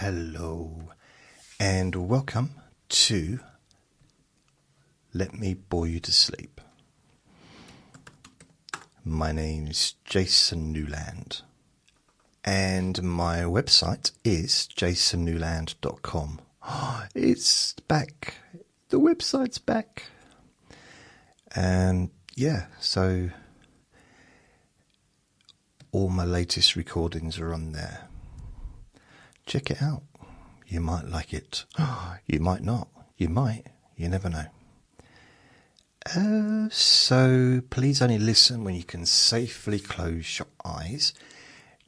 Hello, and welcome to Let Me Bore You to Sleep. My name is Jason Newland, and my website is jasonnewland.com. It's back. The website's back. And so all my latest recordings are on there. Check it out. You might like it. You might not. You might. You never know. So please only listen when you can safely close your eyes.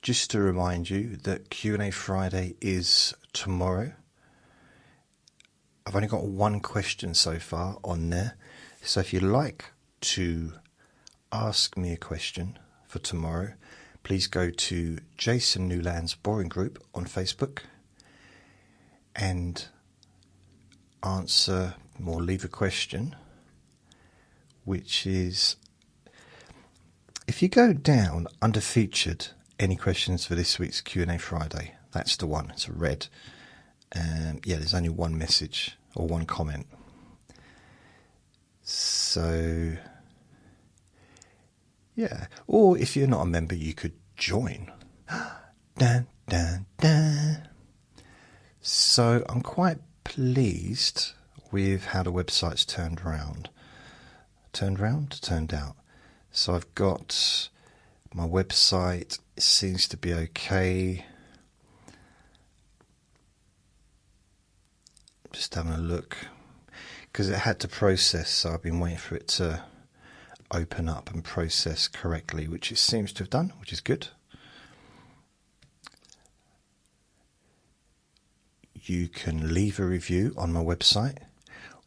Just to remind you that Q&A Friday is tomorrow. I've only got one question so far on there. So if you'd like to ask me a question for tomorrow, please go to Jason Newland's Boring Group on Facebook and answer or leave a question, which is, if you go down under featured, any questions for this week's Q&A Friday, that's the one. It's red. There's only one message or one comment. So or if you're not a member, you could join. Dun, dun, dun. So I'm quite pleased with how the website's turned out. So I've got my website. It seems to be okay. Just having a look, because it had to process, so I've been waiting for it to open up and process correctly, which it seems to have done, which is good. You can leave a review on my website,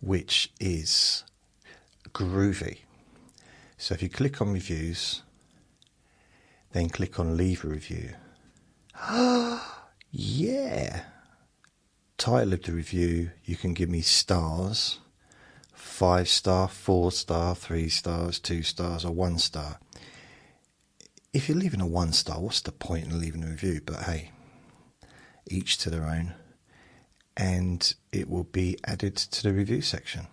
which is groovy. So if you click on reviews, then click on leave a review. Yeah! Title of the review, you can give me stars. 5-star, 4-star, 3 stars, 2 stars, or 1 star. If you're leaving a 1 star, what's the point in leaving a review? But hey, each to their own. And it will be added to the review section.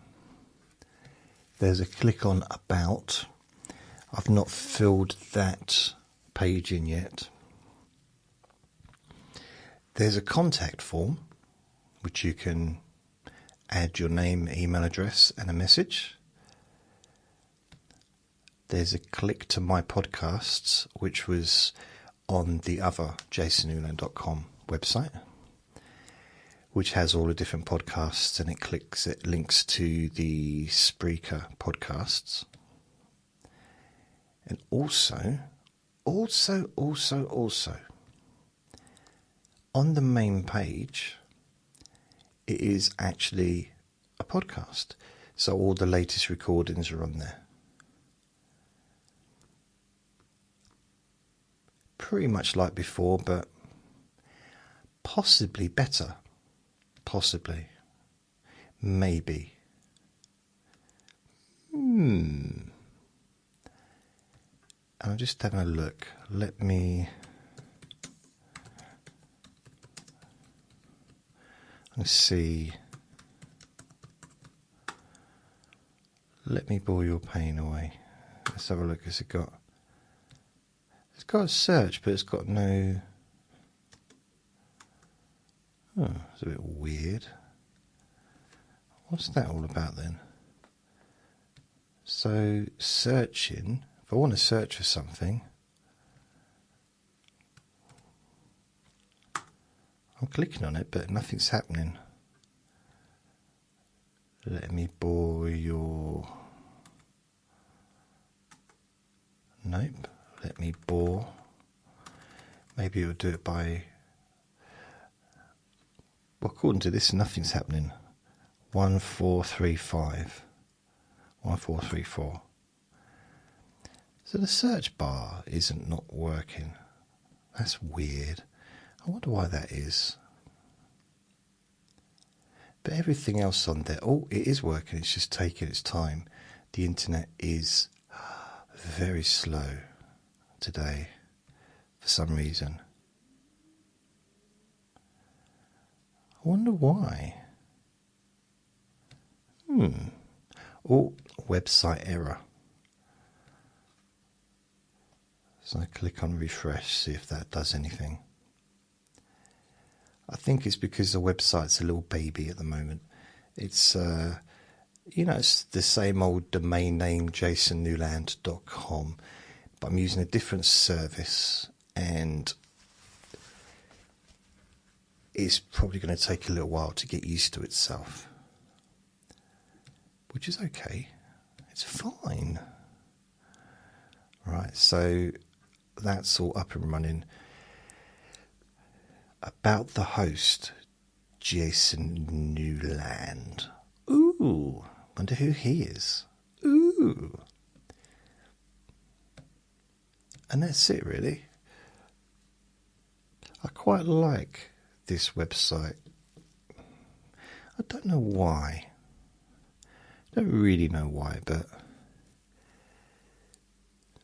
There's a click on about. I've not filled that page in yet. There's a contact form, which you can add your name, email address, and a message. There's a click to my podcasts, which was on the other jasonnewland.com website, which has all the different podcasts, and it links to the Spreaker podcasts. And also, on the main page, it is actually a podcast. So all the latest recordings are on there. Pretty much like before, but possibly better. Possibly. Maybe. I'm just having a look. Let's see. Let me bore your pain away. Let's have a look. It's got a search, but it's got no. Oh, it's a bit weird. What's that all about then? So searching. If I want to search for something, I'm clicking on it, but nothing's happening. Let me bore your... Nope. Let me bore. Maybe it'll do it by... Well, according to this, nothing's happening. 1435. 1434. So the search bar isn't not working. That's weird. I wonder why that is. But everything else on there, it is working. It's just taking its time. The internet is very slow today for some reason. I wonder why. Oh, website error. So I click on refresh, see if that does anything. I think it's because the website's a little baby at the moment. It's, it's the same old domain name, jasonnewland.com, but I'm using a different service, and it's probably going to take a little while to get used to itself. Which is okay. It's fine. Right, so that's all up and running. About the host, Jason Newland. Ooh, wonder who he is. Ooh. And that's it, really. I quite like this website. I don't know why. Don't really know why, but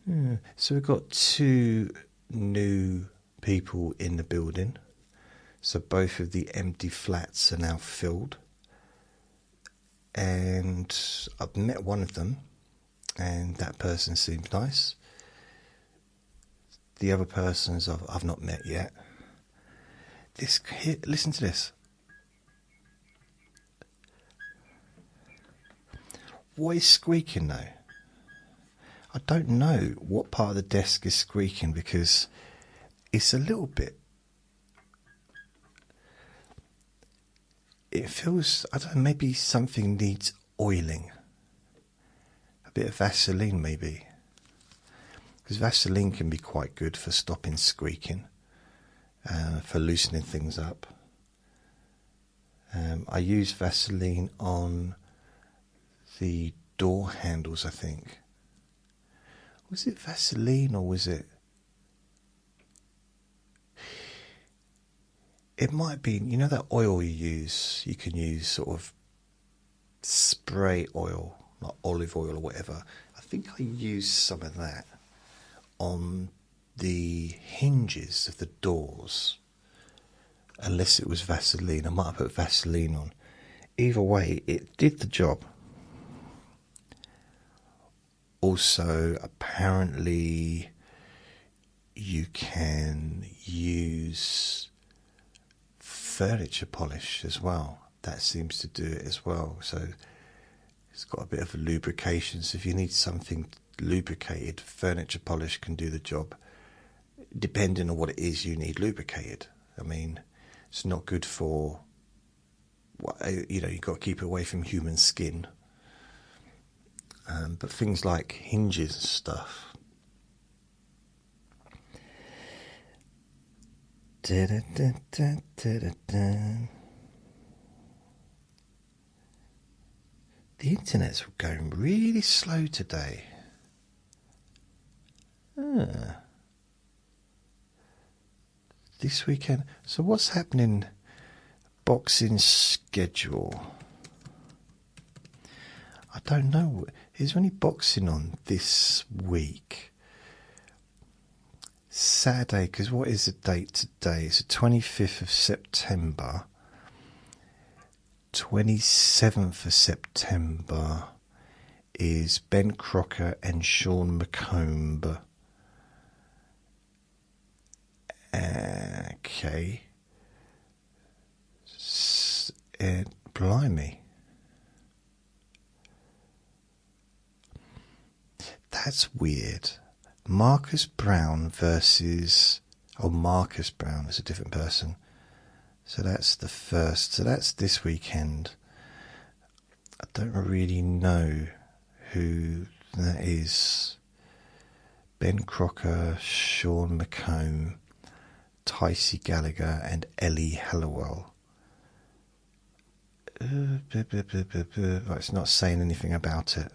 yeah. So we've got 2 new people in the building. So both of the empty flats are now filled. And I've met one of them, and that person seems nice. The other persons I've not met yet. Listen to this. What is squeaking though? I don't know what part of the desk is squeaking, because it's a little bit. It feels, I don't know, maybe something needs oiling. A bit of Vaseline maybe. Because Vaseline can be quite good for stopping squeaking, for loosening things up. I use Vaseline on the door handles, I think. Was it Vaseline or was it? It might be, that oil you use, you can use sort of spray oil, like olive oil or whatever. I think I used some of that on the hinges of the doors. Unless it was Vaseline, I might have put Vaseline on. Either way, it did the job. Also, apparently, you can use furniture polish as well. That seems to do it as well. So it's got a bit of a lubrication. So if you need something lubricated, furniture polish can do the job. Depending on what it is you need lubricated. I mean, it's not good for, you've got to keep it away from human skin. But things like hinges and stuff. The internet's going really slow today. This weekend. So what's happening? Boxing schedule. I don't know. Is there any boxing on this week? Saturday, because what is the date today? It's the 25th of September. 27th of September is Ben Crocker and Sean McComb. Okay. Blimey. That's weird. Marcus Brown versus... Oh, Marcus Brown is a different person. So that's the first. So that's this weekend. I don't really know who that is. Ben Crocker, Sean McComb, Ticey Gallagher and Ellie Halliwell. It's not saying anything about it.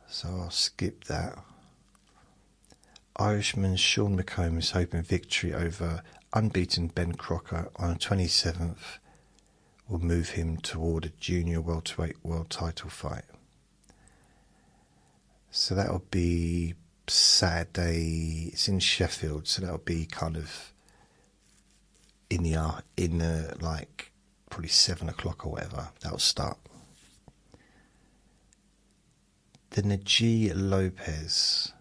So I'll skip that. Irishman Sean McComb is hoping victory over unbeaten Ben Crocker on the 27th will move him toward a junior welterweight world title fight. So that'll be Saturday. It's in Sheffield, so that'll be kind of in like probably 7 o'clock or whatever. That'll start. The Najee Lopez.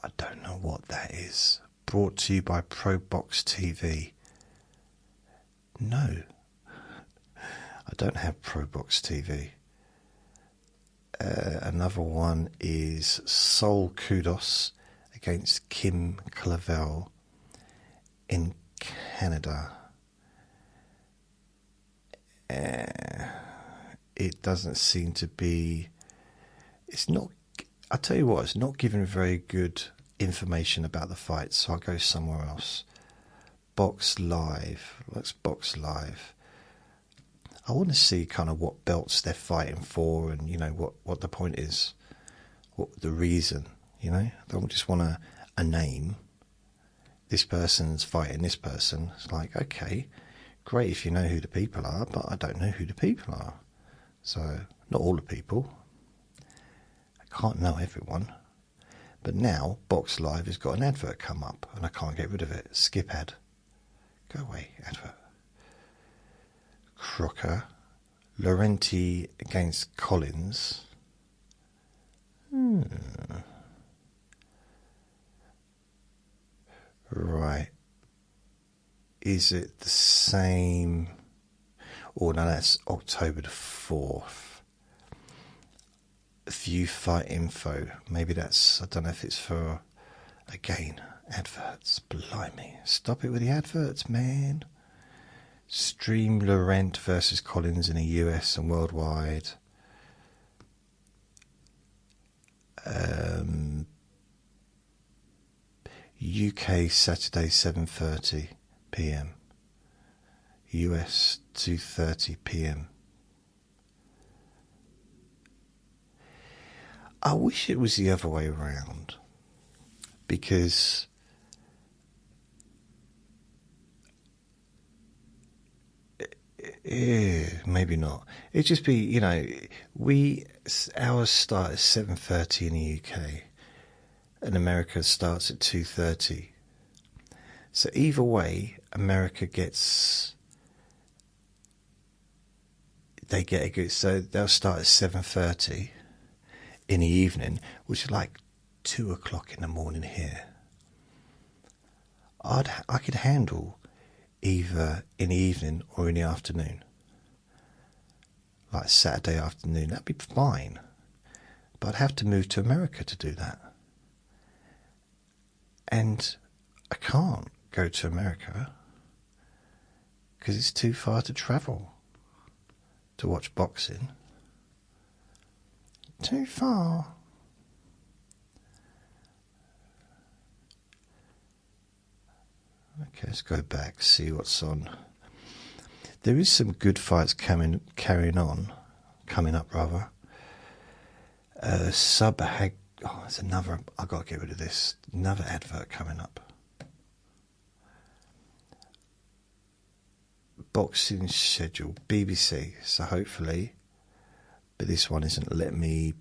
I don't know what that is. Brought to you by Pro Box TV. No, I don't have Pro Box TV. Another one is Sol Kudos against Kim Clavel in Canada. It doesn't seem to be. It's not. I tell you what, it's not giving very good information about the fight, so I'll go somewhere else. Box Live. Let's Box Live. I want to see kind of what belts they're fighting for, and what the point is, what the reason. I don't just want a name. This person's fighting this person. It's like, okay, great if you know who the people are, but I don't know who the people are. So not all the people. I can't know everyone. But now Box Live has got an advert come up, and I can't get rid of it. Skip ad. Go away, advert. Crocker, Laurenti against Collins. Right. Is it the same? Oh, no, that's October the 4th. View fight info. Maybe that's, I don't know if it's for, again, adverts. Blimey. Stop it with the adverts, man. Stream Laurent versus Collins in the US and worldwide. UK Saturday 7:30 p.m. US 2:30 p.m. I wish it was the other way around, because maybe not. It'd just be, ours start at 7:30 in the UK, and America starts at 2:30. So either way, America gets. They get a good. So they'll start at 7:30 in the evening, which is like 2 o'clock in the morning here. I could handle either in the evening or in the afternoon, like Saturday afternoon. That'd be fine, but I'd have to move to America to do that, and I can't go to America because it's too far to travel to watch boxing. Too far. Okay, let's go back, see what's on. There is some good fights coming up rather. There's another. I got to get rid of this. Another advert coming up. Boxing schedule, BBC. So hopefully, but this one isn't letting me.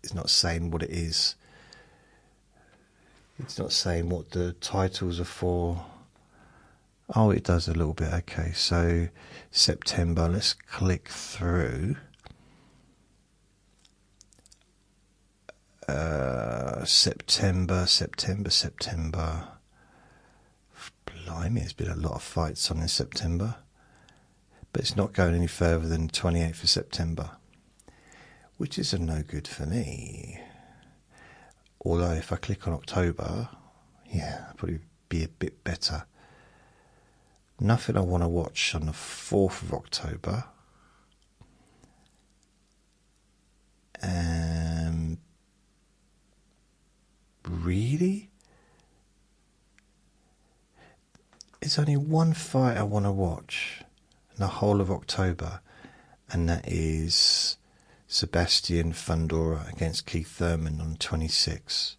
It's not saying what it is. It's not saying what the titles are for. Oh, it does a little bit. Okay, so September. Let's click through. September. Blimey, there's been a lot of fights on in September. But it's not going any further than 28th of September. Which is a no good for me. Although if I click on October, yeah, it'll probably be a bit better. Nothing I want to watch on the 4th of October. Really? There's only one fight I want to watch in the whole of October, and that is Sebastian Fundora against Keith Thurman on 26.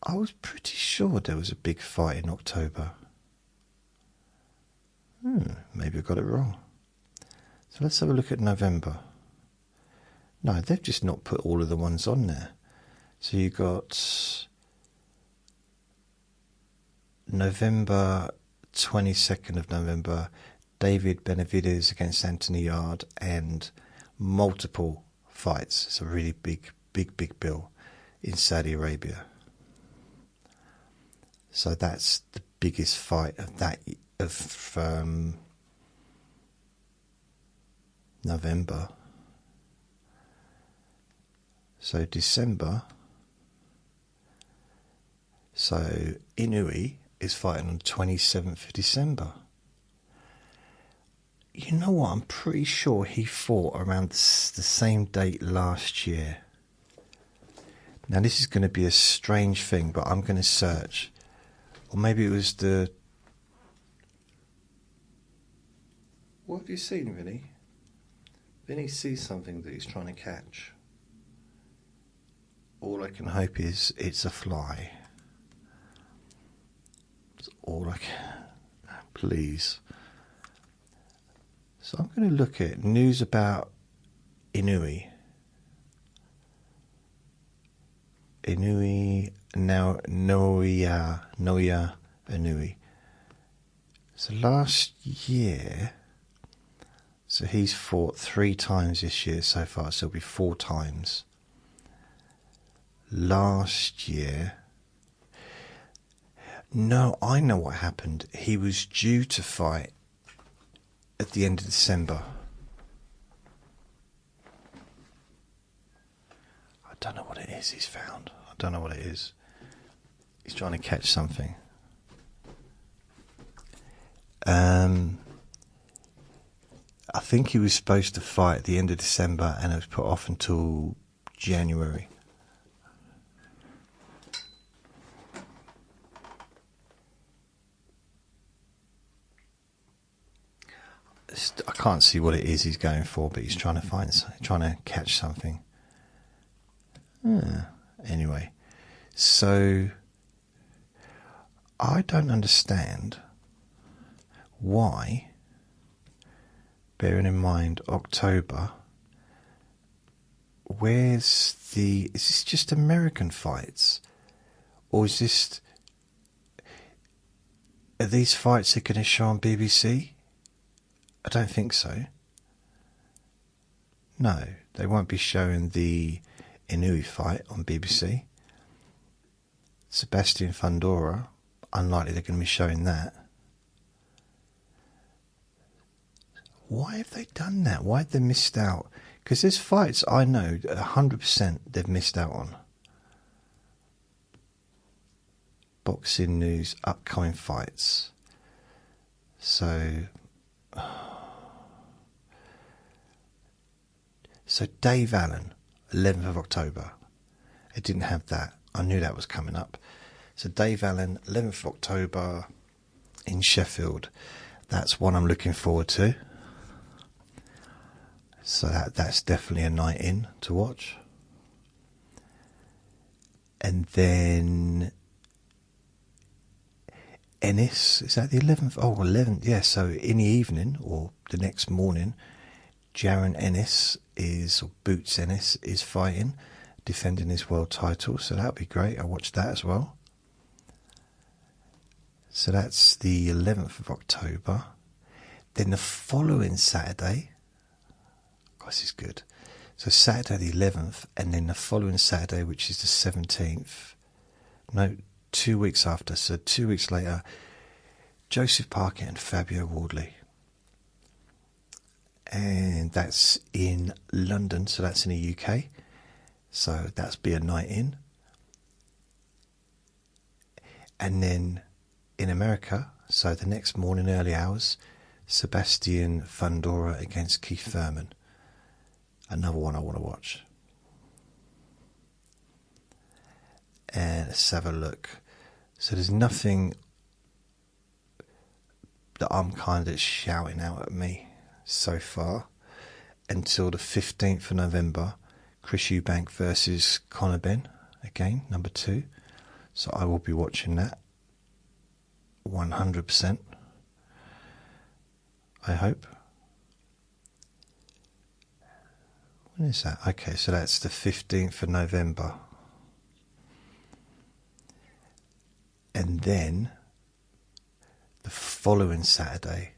I was pretty sure there was a big fight in October. Maybe I got it wrong. So let's have a look at November. No, they've just not put all of the ones on there. So you got November 22nd of November, David Benavides against Anthony Yard, and multiple fights. It's a really big bill in Saudi Arabia. So that's the biggest fight of November. So December. So Inoue is fighting on the 27th of December. You know what? I'm pretty sure he fought around the same date last year. Now this is going to be a strange thing, but I'm going to search. Or maybe it was the... What have you seen, Vinny? Vinny sees something that he's trying to catch. All I can hope is it's a fly. That's all I can. Please. So I'm going to look at news about Inoue. Inoue, now Naoya Inoue. So last year, so he's fought 3 times this year so far, so it'll be 4 times. Last year, no, I know what happened. He was due to fight at the end of December. I don't know what it is he's found. I don't know what it is. He's trying to catch something. I think he was supposed to fight at the end of December, and it was put off until January. I can't see what it is he's going for, but he's trying to catch something. Anyway, so I don't understand why, bearing in mind October, is this just American fights? Or is this, are these fights they're going to show on BBC? I don't think so. No, they won't be showing the Inoue fight on BBC. Sebastian Fundora, unlikely they're going to be showing that. Why have they done that? Why have they missed out? Because there's fights I know 100% they've missed out on. Boxing news, upcoming fights. So Dave Allen, 11th of October. It didn't have that. I knew that was coming up. So Dave Allen, 11th of October in Sheffield. That's one I'm looking forward to. So that's definitely a night in to watch. And then Ennis, is that the 11th? Oh, 11th, yeah. So in the evening or the next morning, Jaron Ennis or Boots Ennis is fighting, defending his world title. So that'll be great. I'll watch that as well. So that's the 11th of October. Then the following Saturday, this is good. So Saturday the 11th, and then the following Saturday, which is the 17th. No, 2 weeks after. So 2 weeks later, Joseph Parker and Fabio Wardley. And that's in London, so that's in the UK. So that's be a night in. And then in America, so the next morning, early hours, Sebastian Fundora against Keith Thurman. Another one I want to watch. And let's have a look. So there's nothing that I'm kind of shouting out at me so far until the 15th of November. Chris Eubank versus Conor Benn, again, number 2. So I will be watching that 100%. I hope. When is that? Okay, so that's the 15th of November. And then following Saturday.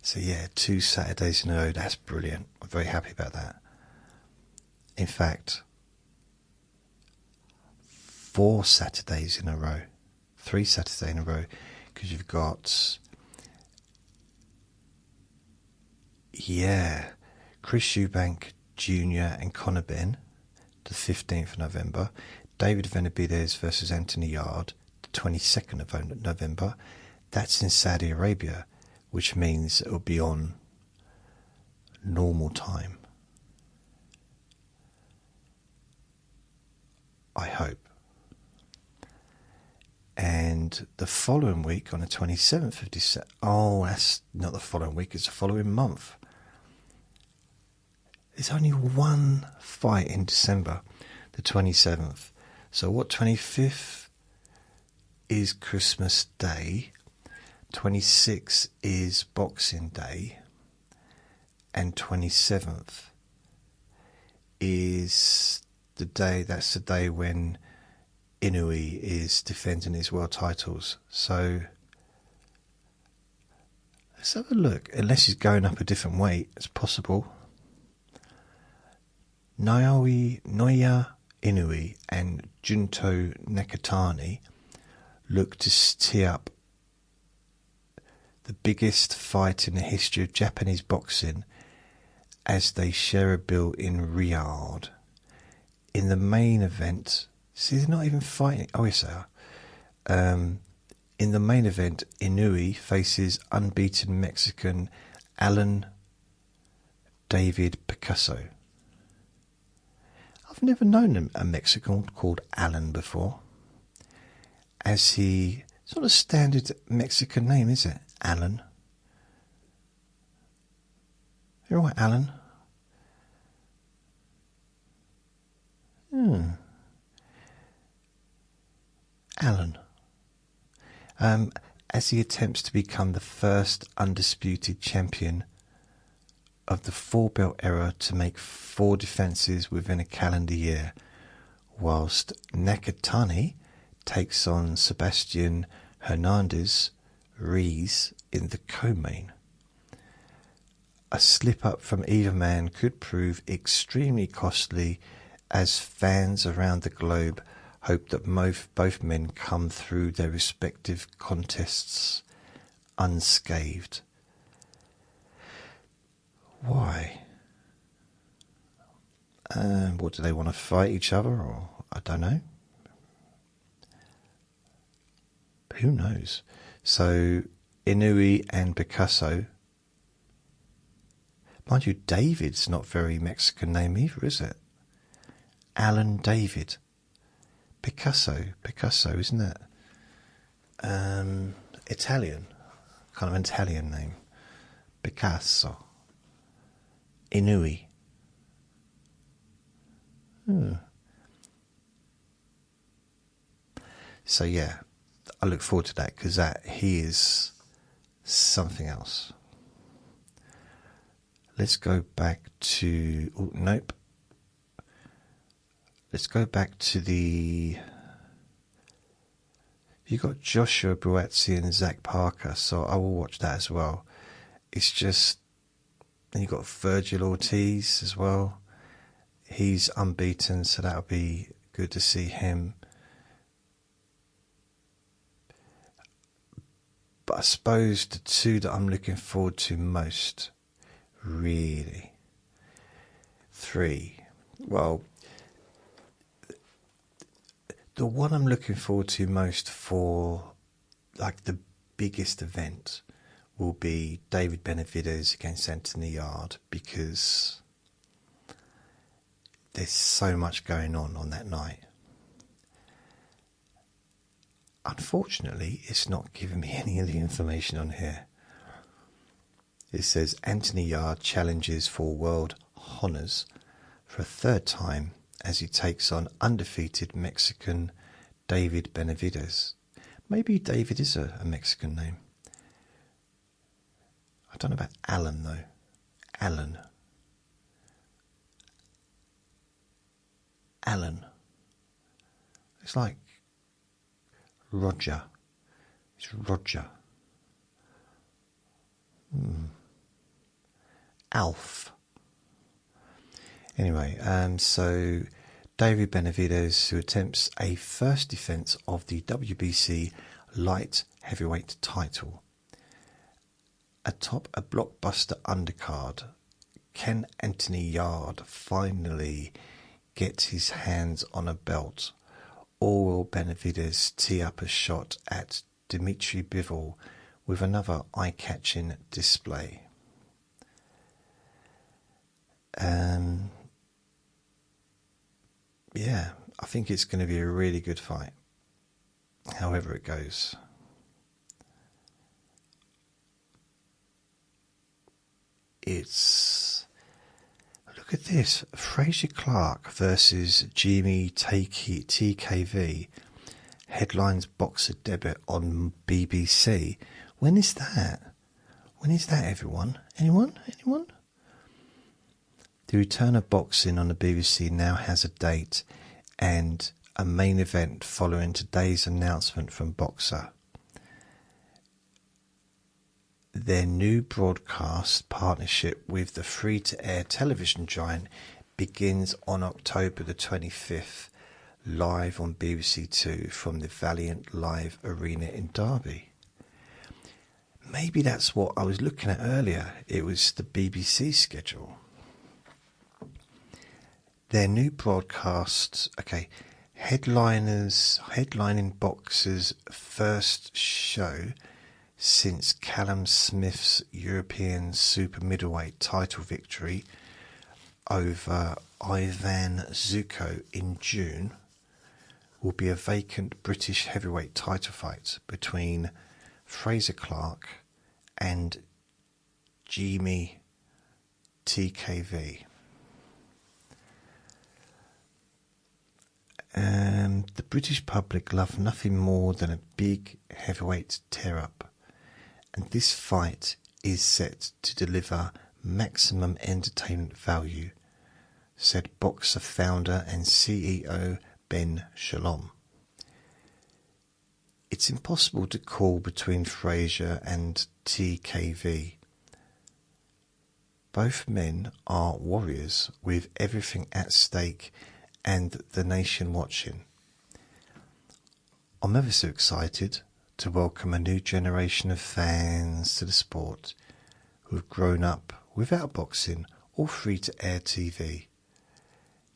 So yeah, 2 Saturdays in a row. That's brilliant. I'm very happy about that. In fact, 4 Saturdays in a row, 3 Saturdays in a row, because you've got, Chris Eubank Jr. and Conor Benn, the 15th of November. David Benavidez versus Anthony Yarde, the 22nd of November. That's in Saudi Arabia, which means it will be on normal time. I hope. And the following week, on the 27th of December, that's not the following week, it's the following month. There's only one fight in December, the 27th. So what, 25th is Christmas Day, 26th is Boxing Day, and 27th is that's the day when Inoue is defending his world titles. So let's have a look. Unless he's going up a different weight, it's possible. Naoya Inoue and Junto Nakatani look to tee up the biggest fight in the history of Japanese boxing as they share a bill in Riyadh. In the main event, see, they're not even fighting. Oh, yes, they are. In the main event, Inoue faces unbeaten Mexican Alan David Picasso. I've never known a Mexican called Alan before. As he sort of standard Mexican name, is it? Alan. You're right, Alan. Alan. As he attempts to become the first undisputed champion of the 4-belt era to make 4 defences within a calendar year, whilst Nakatani takes on Sebastian Hernandez Ruiz in the co-main. A slip-up from either man could prove extremely costly, as fans around the globe hope that both men come through their respective contests unscathed. Why? What, do they want to fight each other, or I don't know? Who knows? So Inoue and Picasso. Mind you, David's not very Mexican name either, is it? Alan David. Picasso, isn't it? Italian. Kind of an Italian name. Picasso. Inoue. So yeah, I look forward to that, because he is something else. Let's go back to... Oh, nope. Let's go back to the... You got Joshua Buatsi and Zach Parker, so I will watch that as well. It's just... And you got Virgil Ortiz as well. He's unbeaten, so that'll be good to see him. But I suppose the 2 that I'm looking forward to most, really, 3. Well, the one I'm looking forward to most for, like, the biggest event will be David Benavidez against Anthony Yarde, because there's so much going on that night. Unfortunately, it's not giving me any of the information on here. It says Anthony Yarde challenges for world honours for a 3rd time as he takes on undefeated Mexican David Benavidez. Maybe David is a Mexican name. I don't know about Alan, though. Alan. It's like Roger. It's Roger. Alf. Anyway, so David Benavidez, who attempts a first defence of the WBC light heavyweight title. Atop a blockbuster undercard, can Anthony Yarde finally get his hands on a belt, or will Benavidez tee up a shot at Dmitry Bivol with another eye-catching display? Yeah, I think it's going to be a really good fight, however it goes. Look at this, Fraser Clark versus Jimmy TKV headlines boxer debut on BBC. When is that? Everyone? Anyone? The return of boxing on the BBC now has a date and a main event following today's announcement from Boxer. Their new broadcast partnership with the free-to-air television giant begins on October the 25th, live on BBC Two from the Valiant Live Arena in Derby. Maybe that's what I was looking at earlier. It was the BBC schedule. Their new broadcast, headlining Boxer's first show since Callum Smith's European super middleweight title victory over Ivan Zuko in June, will be a vacant British heavyweight title fight between Fraser Clark and Jimmy TKV. The British public love nothing more than a big heavyweight tear-up, and this fight is set to deliver maximum entertainment value, said Boxer founder and CEO Ben Shalom. It's impossible to call between Fraser and TKV. Both men are warriors with everything at stake and the nation watching. I'm ever so excited to welcome a new generation of fans to the sport who have grown up without boxing or free-to-air TV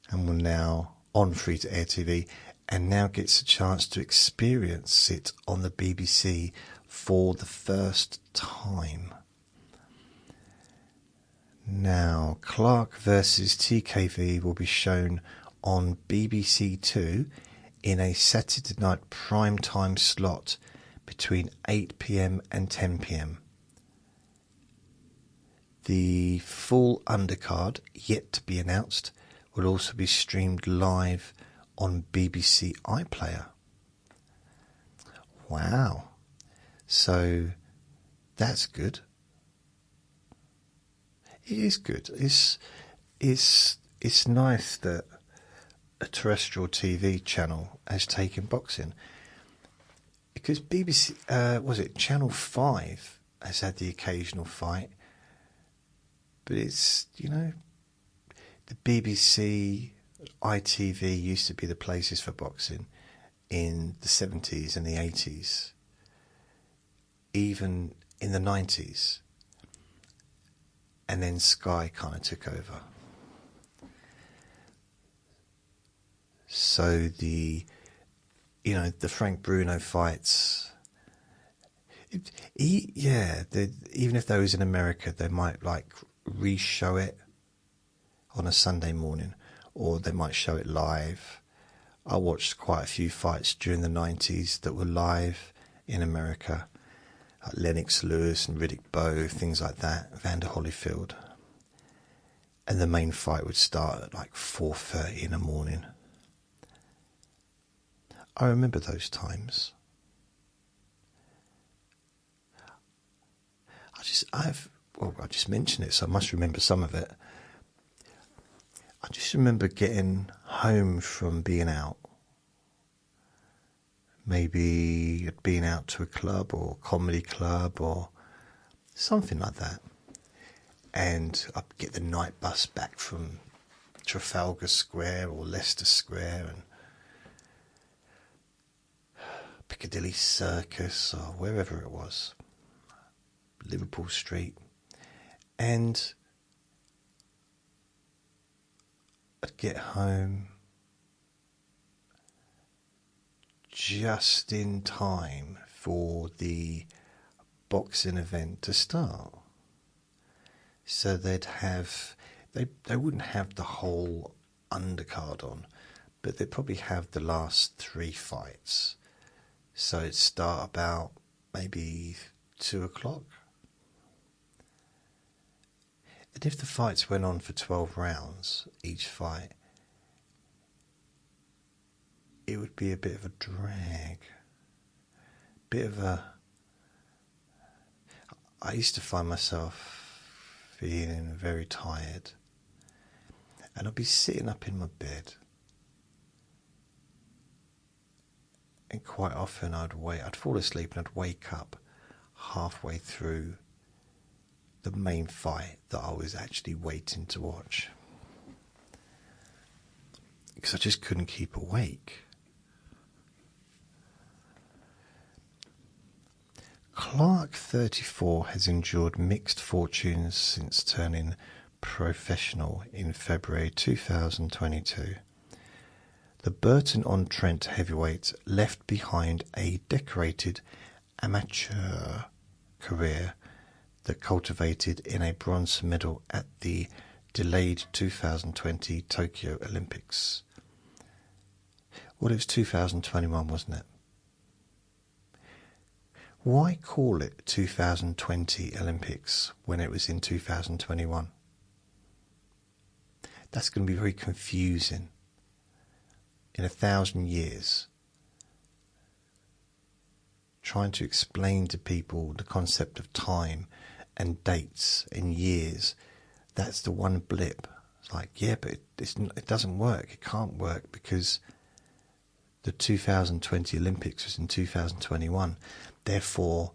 and will now on free-to-air TV and now gets a chance to experience it on the BBC for the first time. Now, Clark versus TKV will be shown on BBC Two in a Saturday night prime time slot between 8 p.m. and 10 p.m. The full undercard, yet to be announced, will also be streamed live on BBC iPlayer. Wow. So that's good. It is good. It's nice that a terrestrial TV channel has taken boxing, because BBC, Channel 5 has had the occasional fight, but it's, the BBC, ITV used to be the places for boxing in the 70s and the 80s, even in the 90s, and then Sky kind of took over. So the Frank Bruno fights, even if those in America, they might re-show it on a Sunday morning, or they might show it live. I watched quite a few fights during the 90s that were live in America, like Lennox Lewis and Riddick Bowe, things like that, Vander Holyfield. And the main fight would start at 4:30 in the morning. I remember those times. I just mentioned it, so I must remember some of it. I just remember getting home from being out. Maybe being out to a club or comedy club or something like that. and I'd get the night bus back from Trafalgar Square or Leicester Square and Piccadilly Circus or wherever it was, Liverpool Street, and I'd get home just in time for the boxing event to start. So they wouldn't have the whole undercard on, but they'd probably have the last 3 fights. So it'd start about maybe 2 o'clock. And if the fights went on for 12 rounds, each fight, it would be a bit of a drag. I used to find myself feeling very tired, and I'd be sitting up in my bed, and quite often I'd fall asleep and I'd wake up halfway through the main fight that I was actually waiting to watch, because I just couldn't keep awake. Clark, 34, has endured mixed fortunes since turning professional in February 2022. The Burton-on-Trent heavyweight left behind a decorated amateur career that culminated in a bronze medal at the delayed 2020 Tokyo Olympics. Well, it was 2021, wasn't it? Why call it 2020 Olympics when it was in 2021? That's going to be very confusing. In 1,000 years, trying to explain to people the concept of time and dates and years, that's the one blip. It's like, yeah, but it doesn't work. It can't work because the 2020 Olympics was in 2021. Therefore,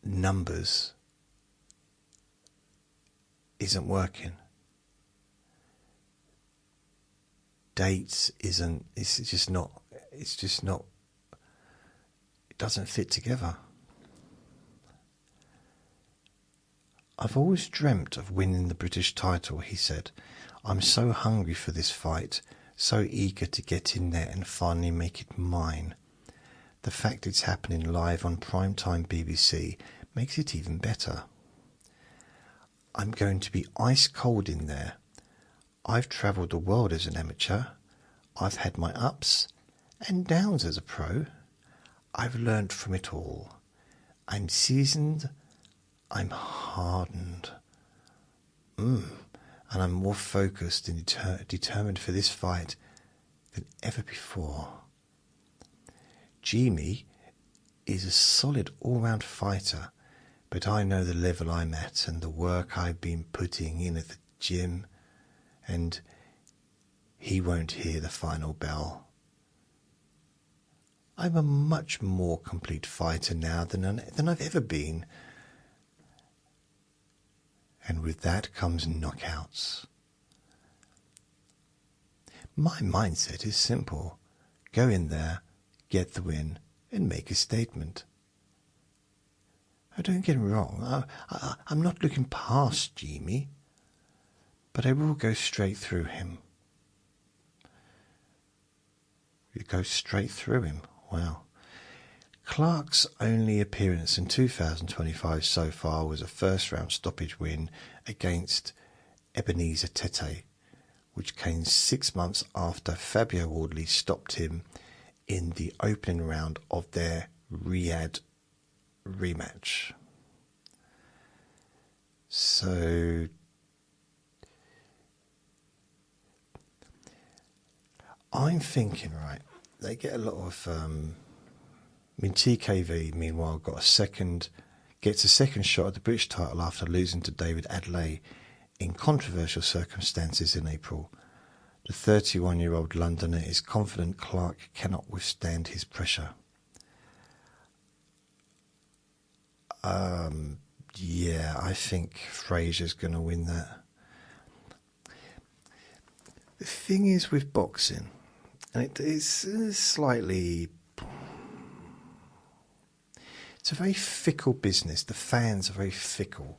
numbers isn't working. Dates isn't, it's just not, it doesn't fit together. I've always dreamt of winning the British title, he said. I'm so hungry for this fight, so eager to get in there and finally make it mine. The fact it's happening live on primetime BBC makes it even better. I'm going to be ice cold in there. I've travelled the world as an amateur. I've had my ups and downs as a pro. I've learned from it all. I'm seasoned. I'm hardened. And I'm more focused and determined for this fight than ever before. Jimmy is a solid all-round fighter, but I know the level I'm at and the work I've been putting in at the gym, and he won't hear the final bell. I'm a much more complete fighter now than I've ever been. And with that comes knockouts. My mindset is simple. Go in there, get the win, and make a statement. Don't get me wrong, I'm not looking past Jimmy, but I will go straight through him. You go straight through him. Wow. Clark's only appearance in 2025 so far was a first-round stoppage win against Ebenezer Tete, which came 6 months after Fabio Wardley stopped him in the opening round of their Riyadh rematch. So I'm thinking, right, they get a lot of TKV meanwhile gets a second shot at the British title after losing to David Adley in controversial circumstances in April. The 31-year-old Londoner is confident Clark cannot withstand his pressure. Yeah, I think Fraser's going to win that. The thing is with boxing, and it is slightly. It's a very fickle business. The fans are very fickle,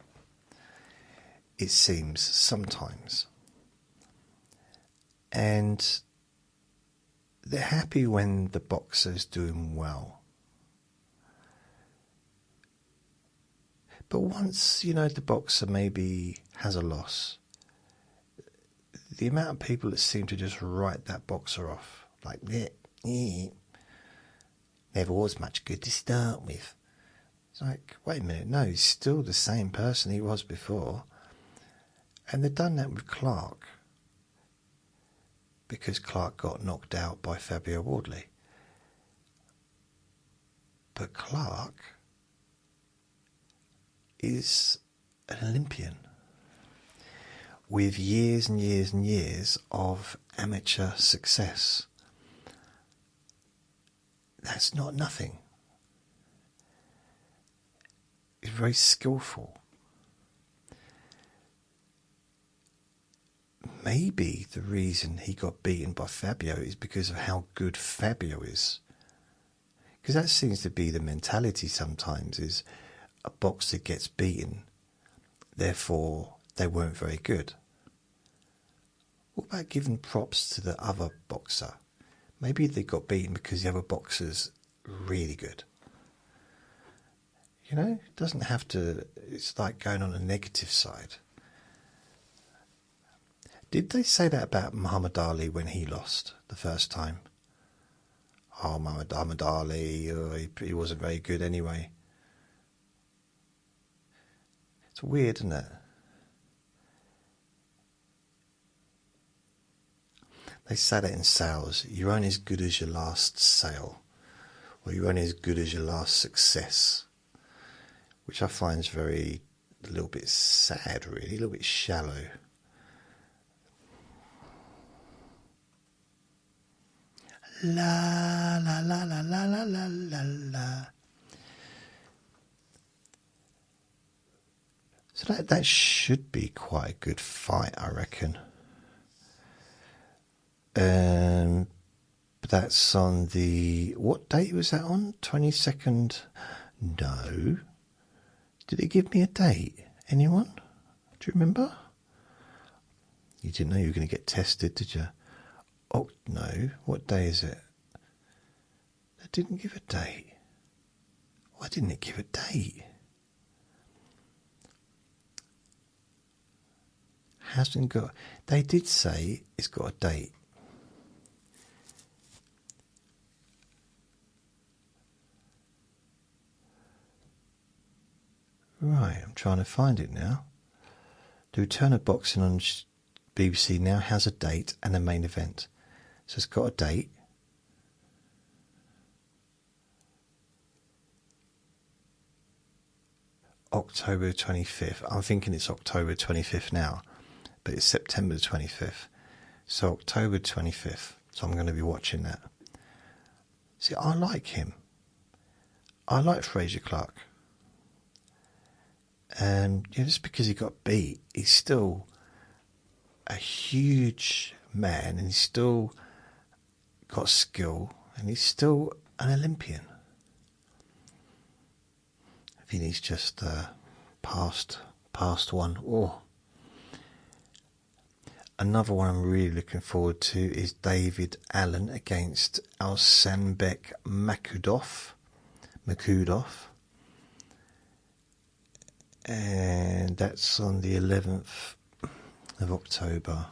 it seems, sometimes. And they're happy when the boxer's doing well. But once, the boxer maybe has a loss, the amount of people that seem to just write that boxer off, like, never was much good to start with. It's like, wait a minute, no, he's still the same person he was before. And they've done that with Clark, because Clark got knocked out by Fabio Wardley. But Clark is an Olympian with years and years and years of amateur success. That's not nothing. He's very skillful. Maybe the reason he got beaten by Fabio is because of how good Fabio is. Because that seems to be the mentality sometimes, is a boxer gets beaten, therefore they weren't very good. What about giving props to the other boxer? Maybe they got beaten because the other boxer's really good. It doesn't have to, it's like going on a negative side. Did they say that about Muhammad Ali when he lost the first time? Oh, Muhammad Ali, he wasn't very good anyway. It's weird, isn't it? They say that in sales. You're only as good as your last sale, or you're only as good as your last success, which I find is a little bit sad, really, a little bit shallow. La la la la la la la la la. So that should be quite a good fight, I reckon. But that's on the, what date was that on? 22nd? No. Did it give me a date? Anyone? Do you remember? You didn't know you were going to get tested, did you? Oh, no. What day is it? It didn't give a date. Why didn't it give a date? Hasn't got. They did say it's got a date. Right, I'm trying to find it now. The return of boxing on BBC now has a date and a main event. So it's got a date. October 25th. I'm thinking it's October 25th now, but it's September 25th. So October 25th. So I'm going to be watching that. See, I like him. I like Fraser Clark. And just because he got beat, he's still a huge man, and he's still got skill, and he's still an Olympian. Vinny's just past one. Oh. Another one I'm really looking forward to is David Allen against Arslanbek Makhmudov. And that's on the 11th of October.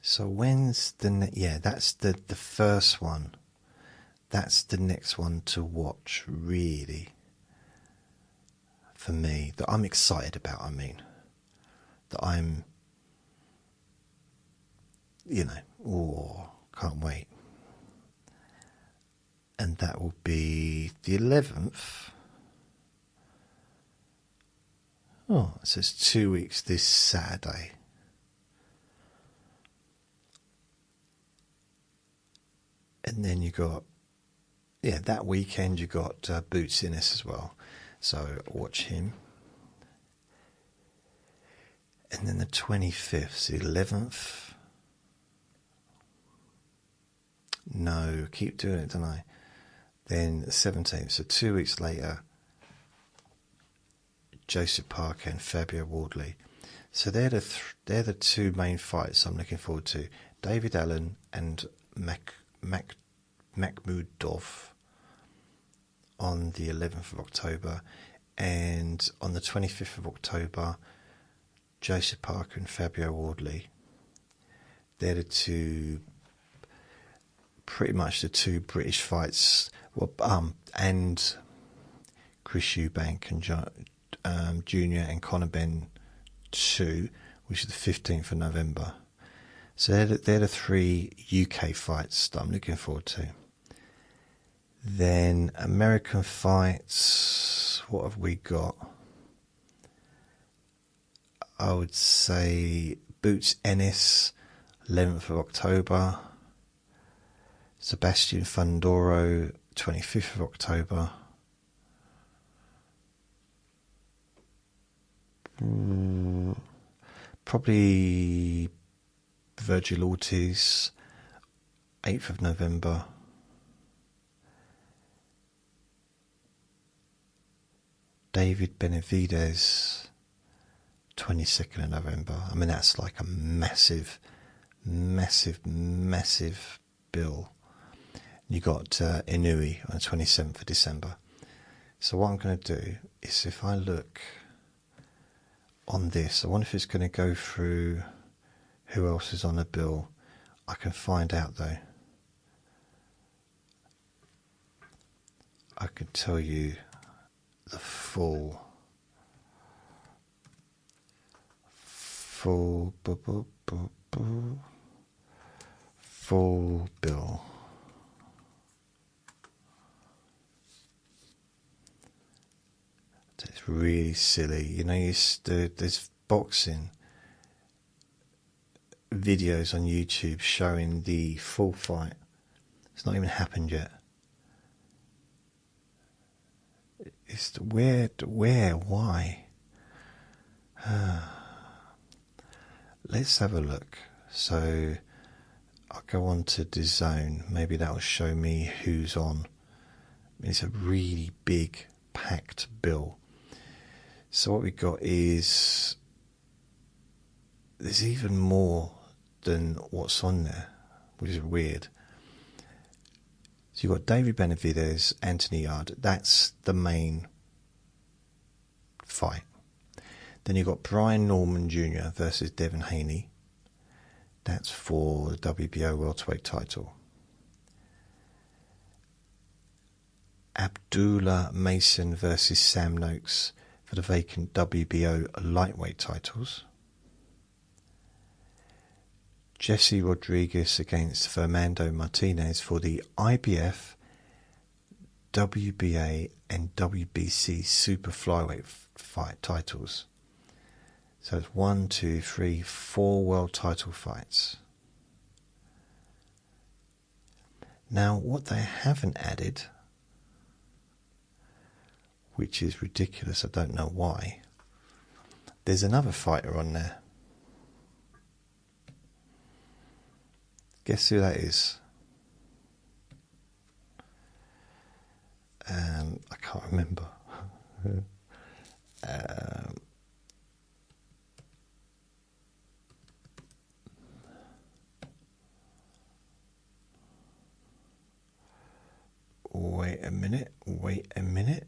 So when's the that's the first one. That's the next one to watch, really, for me, that I'm excited about. That I'm, can't wait. And that will be the 11th. Oh, it says 2 weeks this Saturday. And then you got, that weekend you got Boots Innes as well. So watch him. And then the 25th, the 11th. No, keep doing it, don't I? Then the 17th, so 2 weeks later, Joseph Parker and Fabio Wardley. So they're the two main fights I'm looking forward to. David Allen and Makhmudov on the 11th of October, and on the 25th of October, Joseph Parker and Fabio Wardley. They're the two, pretty much the two British fights. Well, and Chris Eubank and Junior and Conor Benn 2, which is the 15th of November. So they're the three UK fights that I'm looking forward to. Then American fights, what have we got? I would say Boots Ennis, 11th of October. Sebastian Fundoro, 25th of October. Probably Virgil Ortiz, 8th of November. David Benavidez, 22nd of November. I mean, that's like a massive, massive, massive bill. You got Inoue on the 27th of December. So what I'm going to do is, if I look on this, I wonder if it's going to go through who else is on the bill. I can find out though. I can tell you the full bill. It's really silly, you know. There's boxing videos on YouTube showing the full fight. It's not even happened yet. It's where, why? Let's have a look. So I'll go on to DAZN. Maybe that will show me who's on. It's a really big, packed bill. So what we got is, there's even more than what's on there, which is weird. So you've got David Benavidez, Anthony Yard. That's the main fight. Then you've got Brian Norman Jr. versus Devin Haney. That's for the WBO welterweight title. Abdullah Mason versus Sam Noakes for the vacant WBO lightweight titles. Jesse Rodriguez against Fernando Martinez for the IBF, WBA and WBC super flyweight fight titles. So it's 1, 2, 3, 4 world title fights. Now what they haven't added, which is ridiculous, I don't know why, there's another fighter on there. Guess who that is? I can't remember. Wait a minute.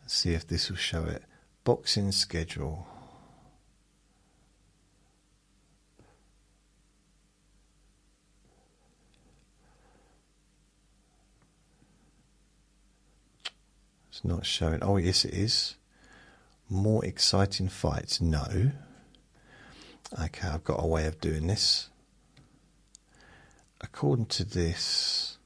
Let's see if this will show it. Boxing schedule. It's not showing. Oh, yes, it is. More exciting fights. No. Okay, I've got a way of doing this. According to this,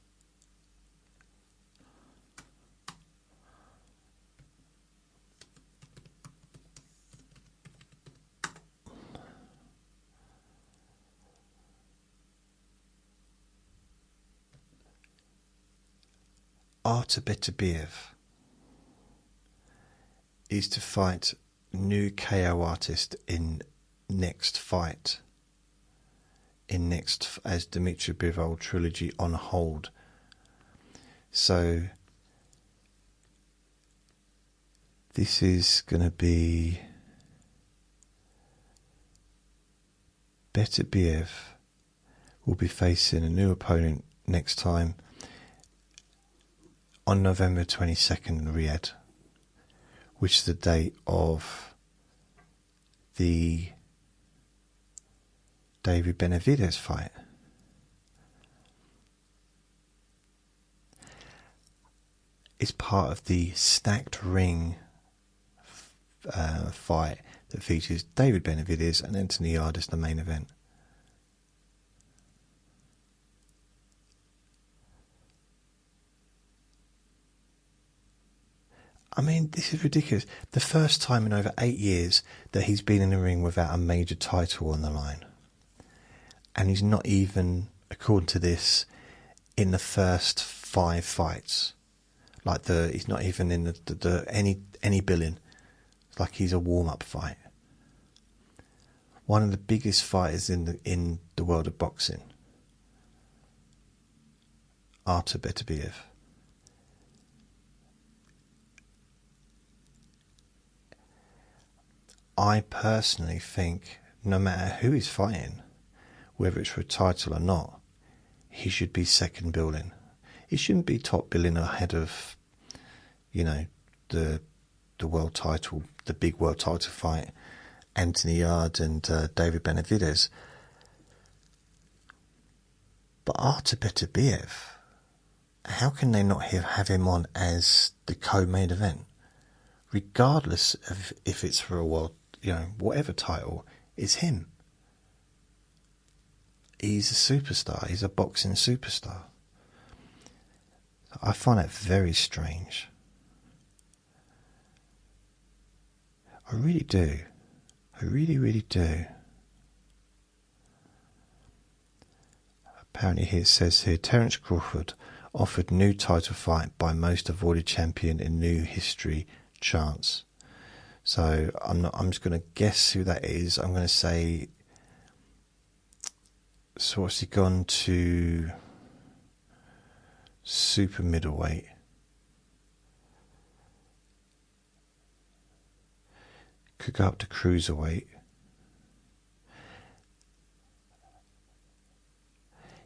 Arslanbek is to fight new KO artist in next fight. In next, as Dimitri Bivol trilogy on hold. So this is going to be Beterbiev will be facing a new opponent next time on November 22nd in Riyadh, which is the date of the David Benavidez fight. It's part of the stacked ring fight that features David Benavidez and Anthony Yarde as the main event. I mean, this is ridiculous. The first time in over 8 years that he's been in the ring without a major title on the line. And he's not even, according to this, in the first 5 fights. Like he's not even in any billing. It's like he's a warm-up fight. One of the biggest fighters in the world of boxing. Artur Beterbiev. I personally think no matter who he's fighting, whether it's for a title or not, he should be second billing. He shouldn't be top billing ahead of, the world title, the big world title fight, Anthony Yarde and David Benavidez. But Artur Beterbiev, how can they not have him on as the co-main event? Regardless of if it's for a world, whatever title, it's him. He's a superstar. He's a boxing superstar. I find that very strange. I really do. I really, really do. Apparently it says here, Terence Crawford offered new title fight by most avoided champion in new history chance. So I'm just going to guess who that is. I'm going to say, so what's he gone to? Super middleweight. Could go up to cruiserweight.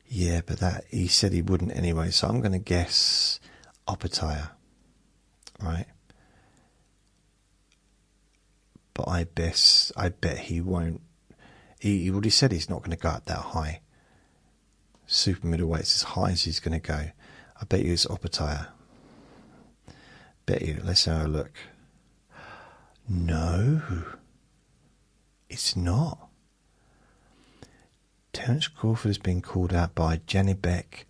Yeah, but that he said he wouldn't anyway, so I'm going to guess Opetaya, right? But I bet he won't. He already said he's not going to go up that high. Super middleweight's as high as he's going to go. I bet you it's Opetaya. Bet you. Let's have a look. No, it's not. Terence Crawford has been called out by Janibek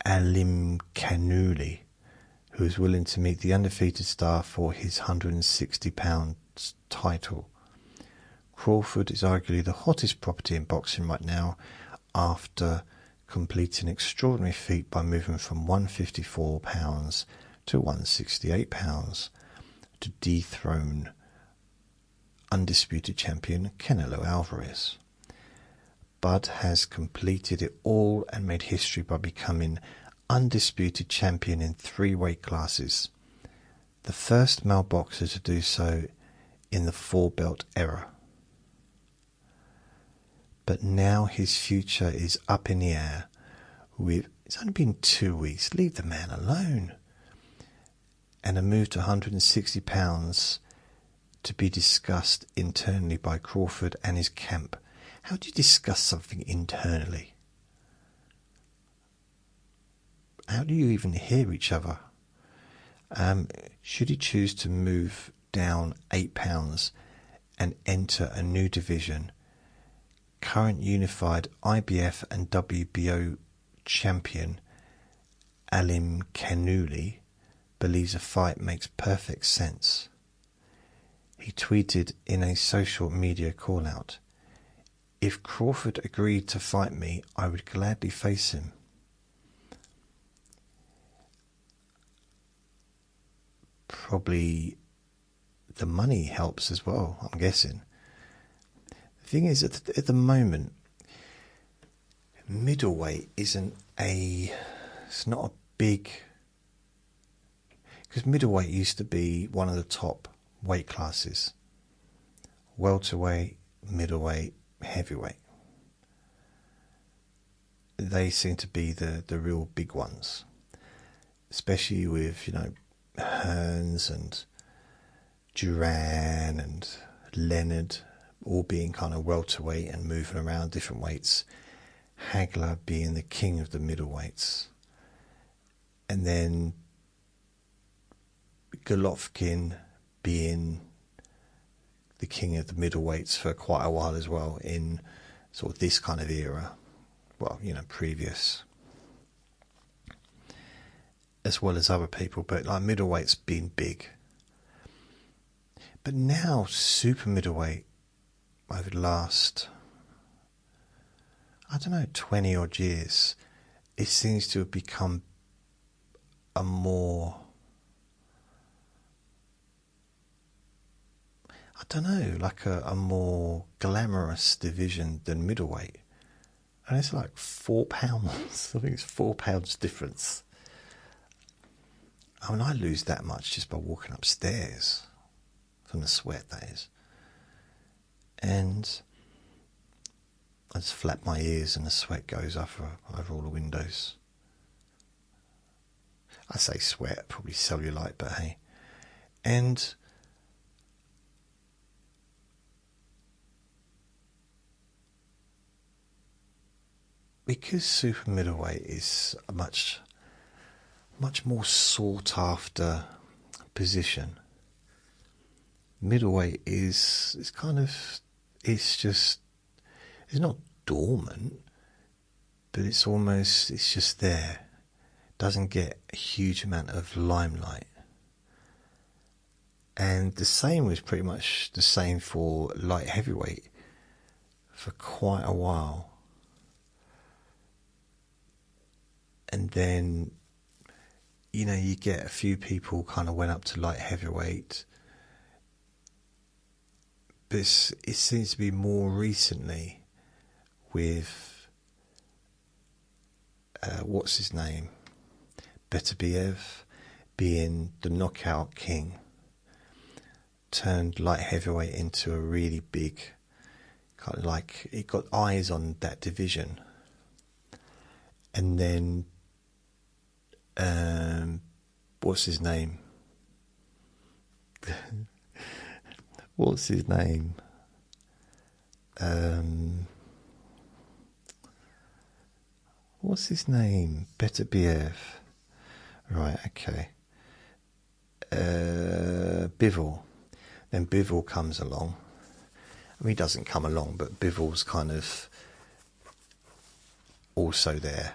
Alimkanouli, who is willing to meet the undefeated star for his £160 title. Crawford is arguably the hottest property in boxing right now after completing an extraordinary feat by moving from £154 to £168 to dethrone undisputed champion Canelo Alvarez. Bud has completed it all and made history by becoming undisputed champion in 3 weight classes, the first male boxer to do so in the 4-belt era. But now his future is up in the air with, it's only been 2 weeks, leave the man alone, and a move to £160 to be discussed internally by Crawford and his camp. How do you discuss something internally? How do you even hear each other? Should he choose to move down £8 and enter a new division, current unified IBF and WBO champion Alim Kanouli believes a fight makes perfect sense. He tweeted in a social media call-out, "If Crawford agreed to fight me, I would gladly face him." probably the money helps as well, I'm guessing. The thing is, at the moment, middleweight it's not a big, because middleweight used to be one of the top weight classes. Welterweight, middleweight, heavyweight. They seem to be the real big ones, especially with, Hearns and Duran and Leonard all being kind of welterweight and moving around different weights. Hagler being the king of the middleweights. And then Golovkin being the king of the middleweights for quite a while as well, in sort of this kind of era. Well, previous. As well as other people, but like middleweight's been big. But now super middleweight, over the last, 20 odd years, it seems to have become a more, like a more glamorous division than middleweight. And it's like £4. I think it's £4 difference. I mean, I lose that much just by walking upstairs, from the sweat, that is. And I just flap my ears and the sweat goes over all the windows. I say sweat, probably cellulite, but hey. And because super middleweight is a much more sought after position, middleweight is not dormant, but it's just there. Doesn't get a huge amount of limelight. And the same was pretty much the same for light heavyweight for quite a while. And then, you get a few people kind of went up to light heavyweight. But it seems to be more recently with, what's his name? Beterbiev being the knockout king, turned light heavyweight into a really big, kind of like, it got eyes on that division. And then, what's his name? What's his name? What's his name? Beterbiev. Right, okay. Bivol. Then Bivol comes along. I mean, he doesn't come along, but Bivol's kind of also there.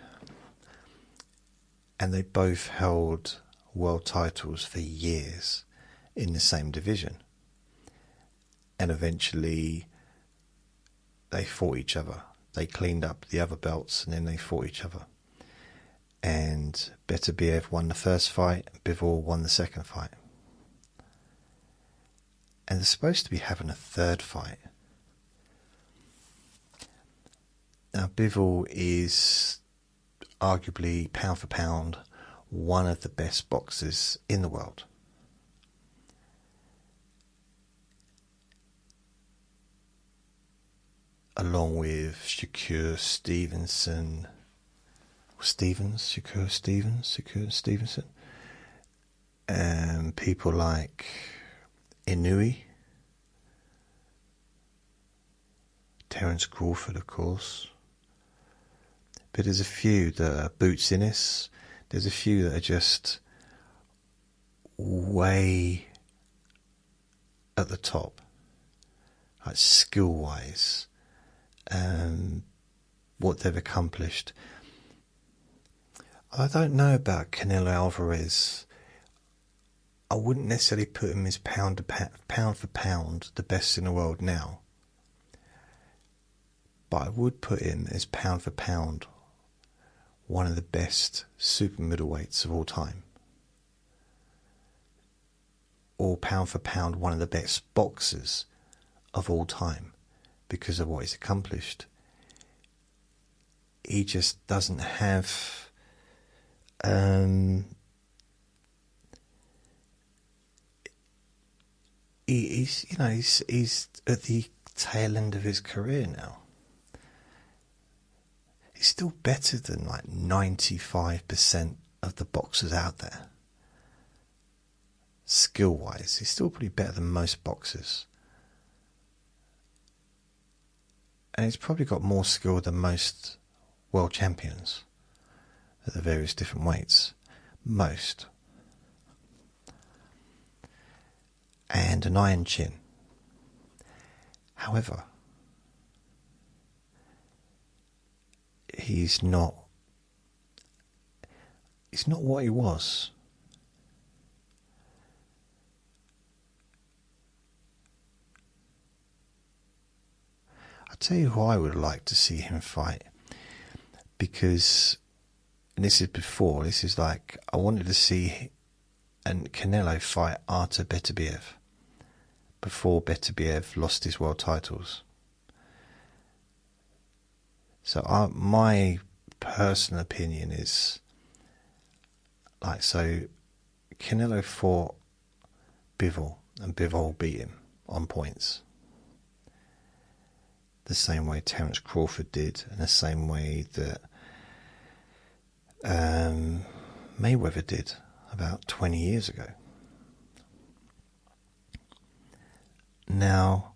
And they both held world titles for years in the same division. And eventually they fought each other. They cleaned up the other belts and then they fought each other. And Beterbiev won the first fight, Bivol won the second fight. And they're supposed to be having a third fight. Now, Bivol is arguably, pound for pound, one of the best boxers in the world. Along with Shakur Stevenson, and people like Inoue, Terence Crawford, of course. But there's a few that are Boots Innes. There's a few that are just way at the top, like skill-wise, what they've accomplished. I don't know about Canelo Alvarez. I wouldn't necessarily put him as pound for pound the best in the world now, but I would put him as pound for pound one of the best super middleweights of all time. or pound for pound one of the best boxers of all time because of what he's accomplished. He just doesn't have he's at the tail end of his career now. He's still better than like 95% of the boxers out there. Skill-wise, he's still pretty better than most boxers. And he's probably got more skill than most world champions at the various different weights. Most. And an iron chin. However, he's not what he was. I'll tell you who I would like to see him fight, because, and this is like, I wanted to see Canelo fight Artur Beterbiev before Beterbiev lost his world titles. So my personal opinion is, like, so Canelo fought Bivol, and Bivol beat him on points. The same way Terence Crawford did, and the same way that Mayweather did about 20 years ago. Now,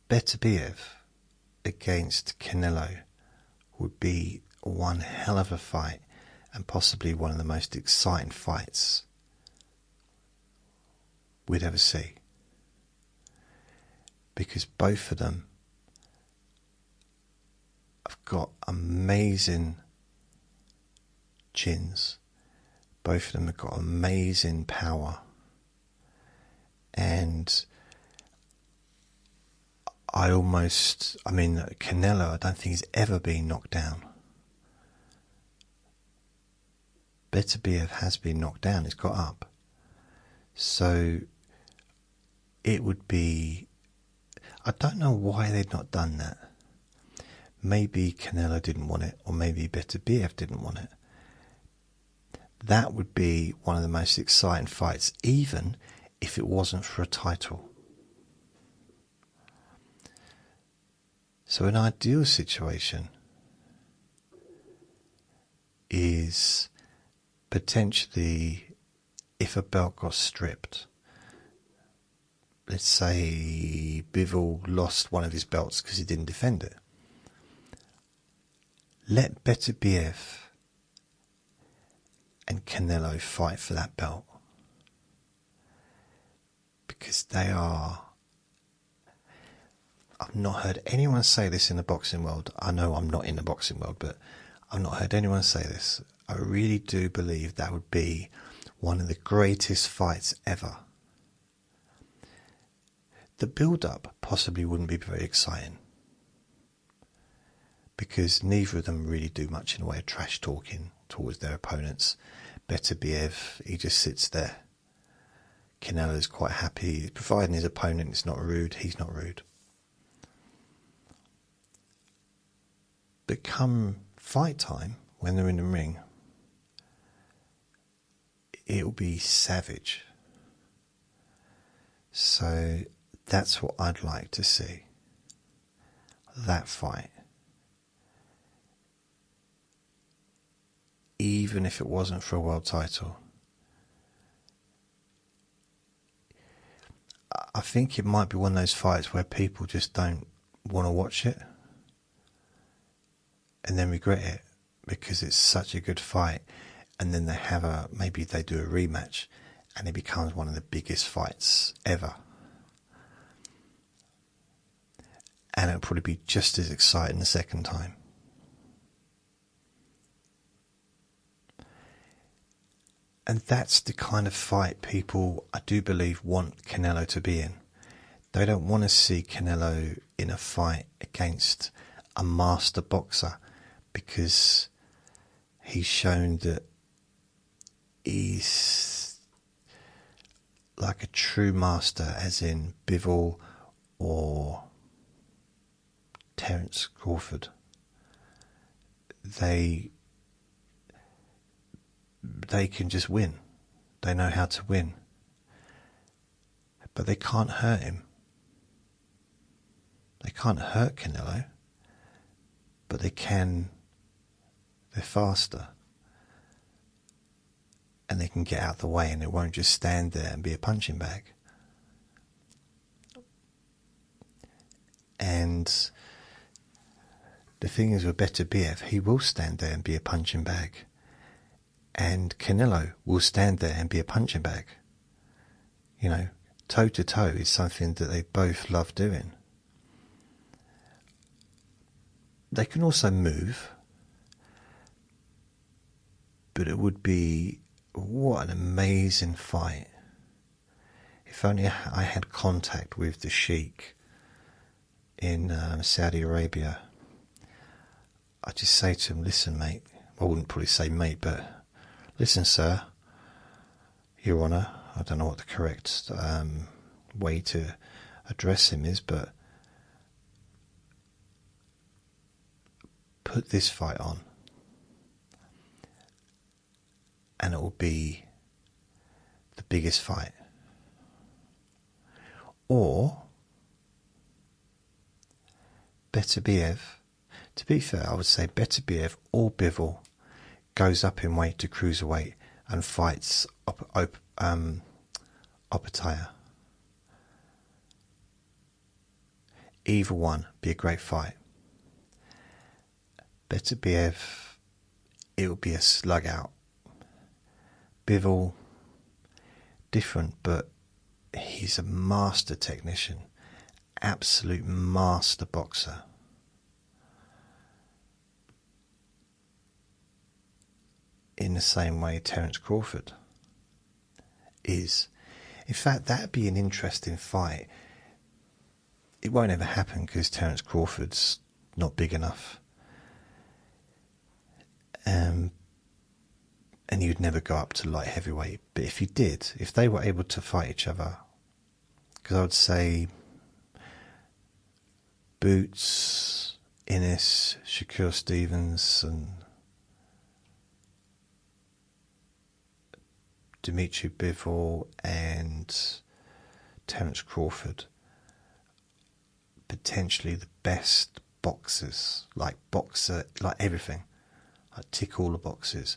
Beterbiev against Canelo would be one hell of a fight, and possibly one of the most exciting fights we'd ever see, because both of them have got amazing chins. Both of them have got amazing power, and Canelo, I don't think he's ever been knocked down. Beterbiev has been knocked down, he's got up. So it would be, I don't know why they'd not done that. Maybe Canelo didn't want it, or maybe Beterbiev didn't want it. That would be one of the most exciting fights, even if it wasn't for a title. So an ideal situation is potentially, if a belt got stripped, let's say Bivol lost one of his belts because he didn't defend it, let Beterbiev and Canelo fight for that belt, because they are, I've not heard anyone say this in the boxing world. I know I'm not in the boxing world, but I've not heard anyone say this. I really do believe that would be one of the greatest fights ever. The build-up possibly wouldn't be very exciting, because neither of them really do much in the way of trash talking towards their opponents. Beterbiev, he just sits there. Canelo's quite happy, providing his opponent is not rude, he's not rude. But come fight time, when they're in the ring, it'll be savage. So that's what I'd like to see. That fight. Even if it wasn't for a world title. I think it might be one of those fights where people just don't want to watch it and then regret it because it's such a good fight, and then maybe they do a rematch and it becomes one of the biggest fights ever, and it'll probably be just as exciting the second time. And that's the kind of fight people, I do believe, want Canelo to be in. They don't want to see Canelo in a fight against a master boxer, because he's shown that he's like a true master, as in Bivol or Terence Crawford. They can just win. They know how to win. But they can't hurt him. They can't hurt Canelo. But they can. They're faster. And they can get out of the way, and it won't just stand there and be a punching bag. And the thing is with Beterbiev, he will stand there and be a punching bag. And Canelo will stand there and be a punching bag. You know, toe to toe is something that they both love doing. They can also move, but it would be, what an amazing fight. If only I had contact with the Sheikh in Saudi Arabia, I'd just say to him, listen, mate. I wouldn't probably say mate, but listen, sir, Your Honour, I don't know what the correct way to address him is, but put this fight on and it will be the biggest fight. Or Beterbiev, to be fair, I would say Beterbiev or Bivol goes up in weight to cruiserweight and fights Opetaya. Either one be a great fight. Beterbiev, it will be a slug out. Bivol, different, but he's a master technician, absolute master boxer. In the same way Terence Crawford is. In fact, that'd be an interesting fight. It won't ever happen because Terence Crawford's not big enough. And you'd never go up to light heavyweight. But if you did, if they were able to fight each other, because I would say Boots, Innes, Shakur Stevens and Dimitri Bivol and Terence Crawford, potentially the best boxers, like everything, like tick all the boxes,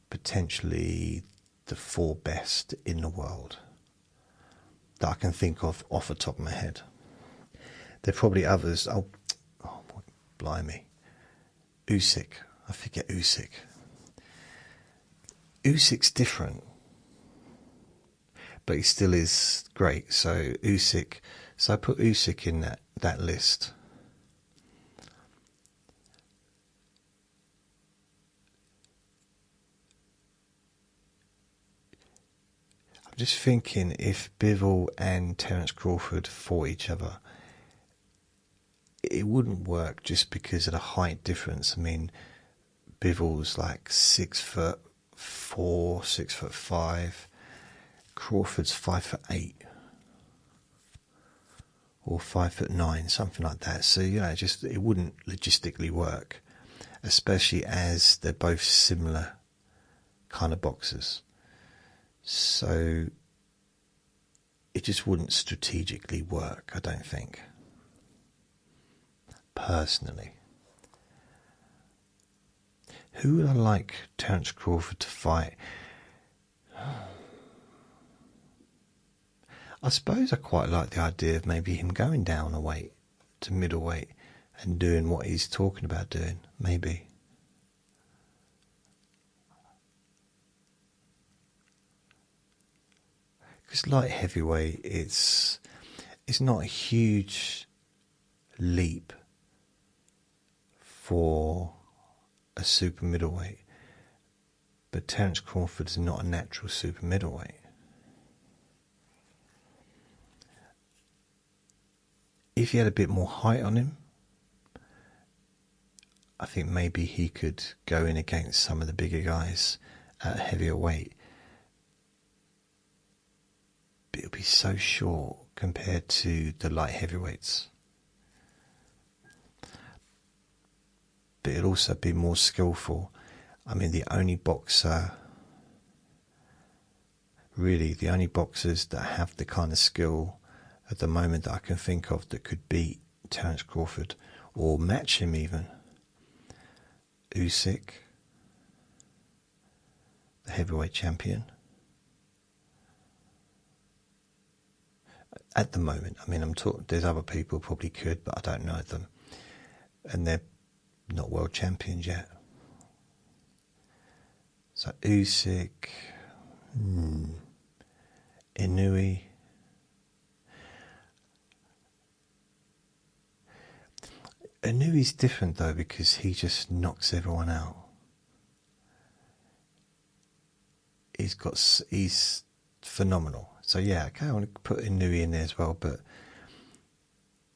potentially the 4 best in the world that I can think of off the top of my head. There are probably others. Oh, blimey. Usyk. I forget Usyk. Usyk's different, but he still is great. So Usyk. So I put Usyk in that list. I'm just thinking if Bivol and Terence Crawford fought each other, it wouldn't work just because of the height difference. I mean, Bivol's like 6'4", 6'5". Crawford's 5'8", or 5'9", something like that. So it wouldn't logistically work, especially as they're both similar kind of boxers. So it just wouldn't strategically work, I don't think. Personally, who would I like Terence Crawford to fight? I suppose I quite like the idea of maybe him going down a weight to middleweight and doing what he's talking about doing, maybe. Because light heavyweight, it's not a huge leap for a super middleweight, but Terence Crawford is not a natural super middleweight. If he had a bit more height on him, I think maybe he could go in against some of the bigger guys at a heavier weight. it'll be so short compared to the light heavyweights. But it'll also be more skillful. I mean, the only boxers that have the kind of skill at the moment that I can think of that could beat Terence Crawford or match him even, Usyk, the heavyweight champion. At the moment, I mean, there's other people probably could, but I don't know them, and they're not world champions yet. So Usyk, Inoue. Inoue's different though, because he just knocks everyone out. He's phenomenal. So yeah, okay, I want to put Inoue in there as well, but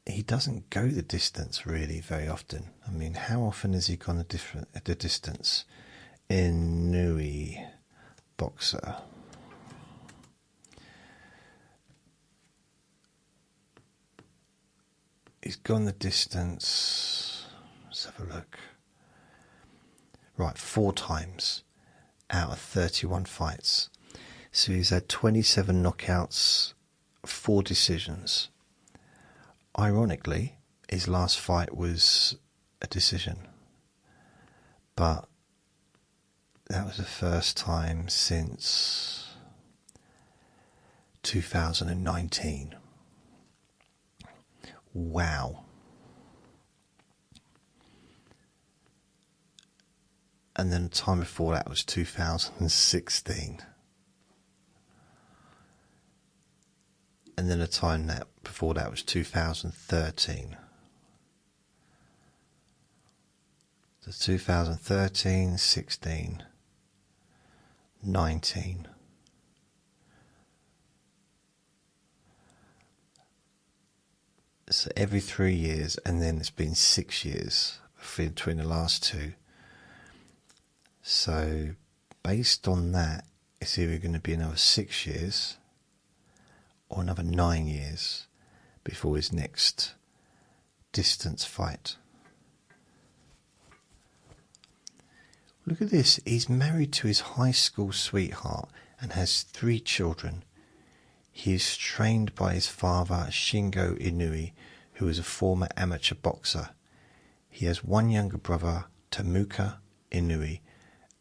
he doesn't go the distance really very often. I mean, how often has he gone the distance? Inoue, boxer. He's gone the distance. Let's have a look. Right, 4 times out of 31 fights. So he's had 27 knockouts, 4 decisions. Ironically, his last fight was a decision. But that was the first time since 2019. Wow. And then the time before that was 2016. And then the time before that was 2013. So 2013, 16, 19. So every 3 years, and then it's been 6 years between the last 2. So based on that, it's either going to be another 6 years or another 9 years before his next distance fight. Look at this. He's married to his high school sweetheart and has 3 children. He is trained by his father, Shingo Inoue, who is a former amateur boxer. He has 1 younger brother, Temuka Inoue,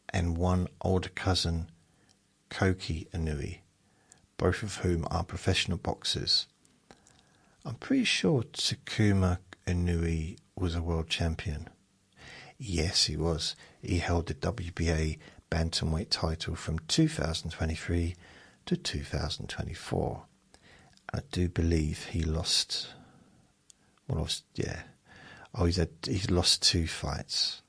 and 1 older cousin, Koki Inoue, both of whom are professional boxers. I'm pretty sure Takuma Inoue was a world champion. Yes, he was. He held the WBA bantamweight title from 2023 to 2024. I do believe he lost. He's lost 2 fights.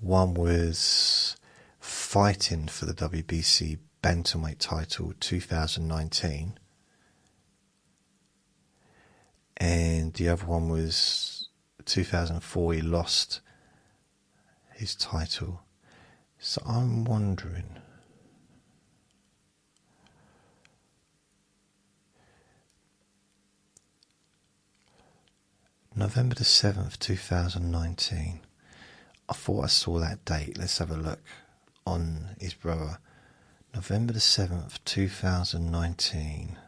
One was fighting for the WBC bantamweight title 2019, and the other one was 2004. He lost his title. So I'm wondering, November the 7th, 2019. I thought I saw that date. Let's have a look on his brother. November the 7th, 2019.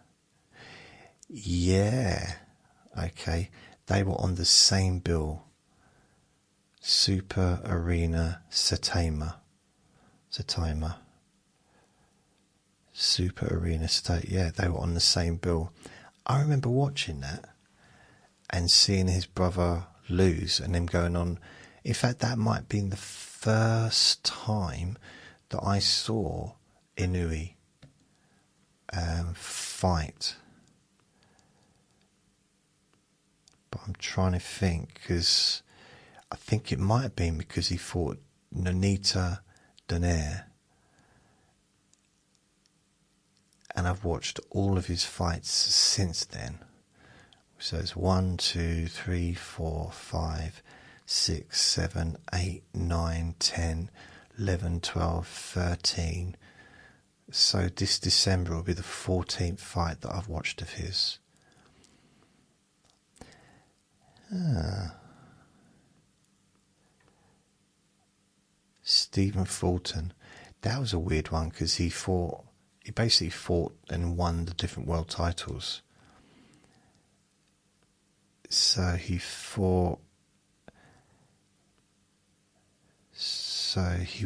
Yeah. Okay. They were on the same bill. Super Arena Saitama. Super Arena State. Yeah, they were on the same bill. I remember watching that and seeing his brother lose and them going on. In fact, that might have been the first time that I saw Inoue fight. But I'm trying to think, because I think it might have been because he fought Nonita Donaire. And I've watched all of his fights since then. So it's 1, 2, 3, 4, 5, 6, 7, 8, 9, 10, 11, 12, 13, So this December will be the 14th fight that I've watched of his. Stephen Fulton. That was a weird one because he basically fought and won the different world titles. So he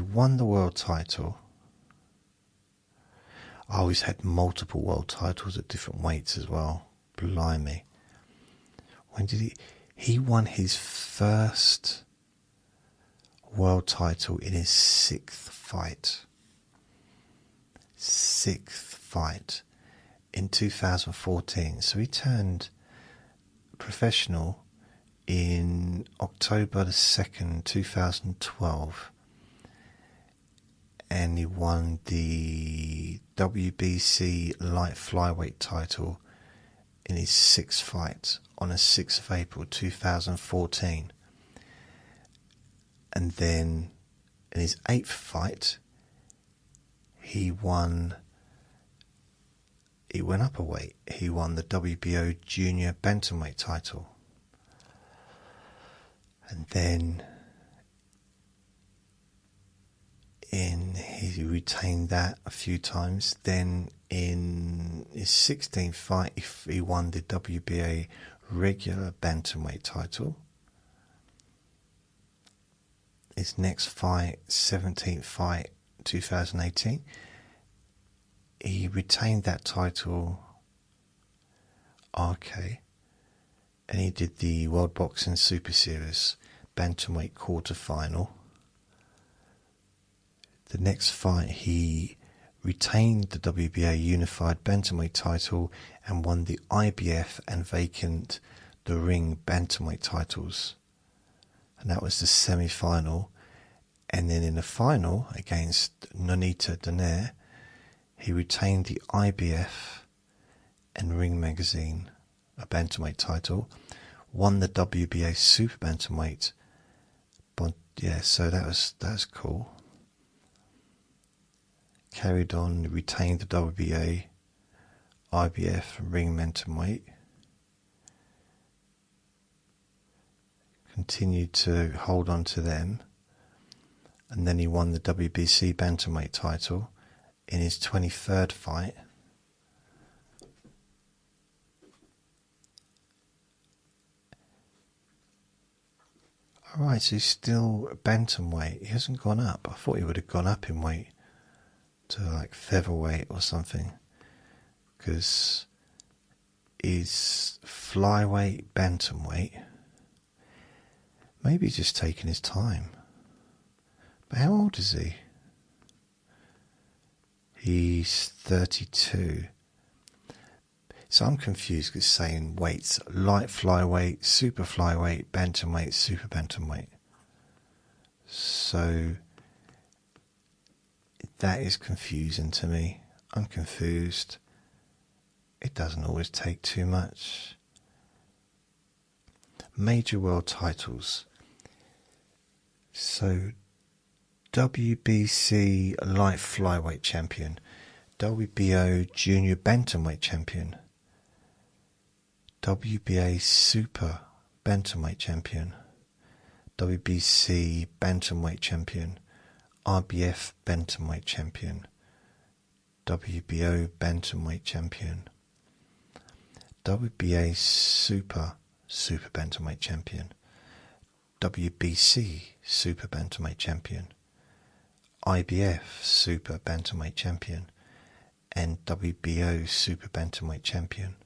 won the world title. Oh, he's had multiple world titles at different weights as well. Blimey. When did he won his first world title in his sixth fight in 2014. So he turned professional in October the 2nd, 2012, and he won the WBC light flyweight title in his sixth fight on the 6th of April 2014. And then in his eighth fight, he went up a weight. He won the WBO junior bantamweight title. And then he retained that a few times. Then in his 16th fight, he won the WBA regular bantamweight title. His next fight, 17th fight, 2018, he retained that title. Okay. And he did the World Boxing Super Series bantamweight quarterfinal. The next fight, he retained the WBA unified bantamweight title and won the IBF and vacant the ring bantamweight titles. And that was the semi-final. And then in the final against Nonita Donaire, he retained the IBF and Ring Magazine, a bantamweight title, won the WBA super bantamweight. But yeah, so that was cool. Carried on, retained the WBA, IBF and Ring bantamweight. Continued to hold on to them, and then he won the WBC bantamweight title in his 23rd fight. Alright, so he's still bantamweight. He hasn't gone up. I thought he would have gone up in weight to like featherweight or something, because he's flyweight bantamweight. Maybe he's just taking his time. But how old is he? He's 32. So I'm confused because it's saying weights: light flyweight, super flyweight, bantamweight, super bantamweight. So that is confusing to me. I'm confused. It doesn't always take too much. Major world titles. So WBC light flyweight champion, WBO junior bantamweight champion, WBA super bantamweight champion, WBC bantamweight champion, IBF bantamweight champion, WBO bantamweight champion, WBA super bantamweight champion, WBC super bantamweight champion, IBF super bantamweight champion, and WBO super bantamweight champion.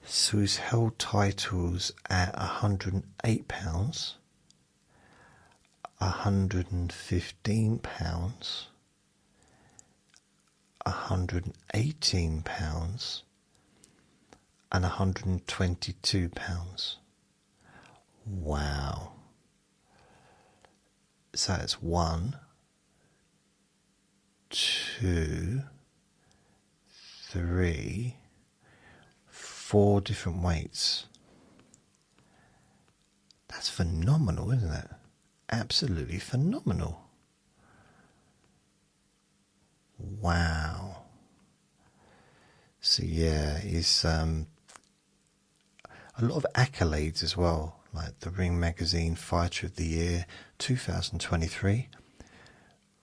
So he's held titles at £108, £115, £118, and £122. Wow. So that's 1, 2, 3, 4 different weights. That's phenomenal, isn't it? Absolutely phenomenal. Wow. So yeah, he's a lot of accolades as well, like the Ring Magazine Fighter of the Year 2023,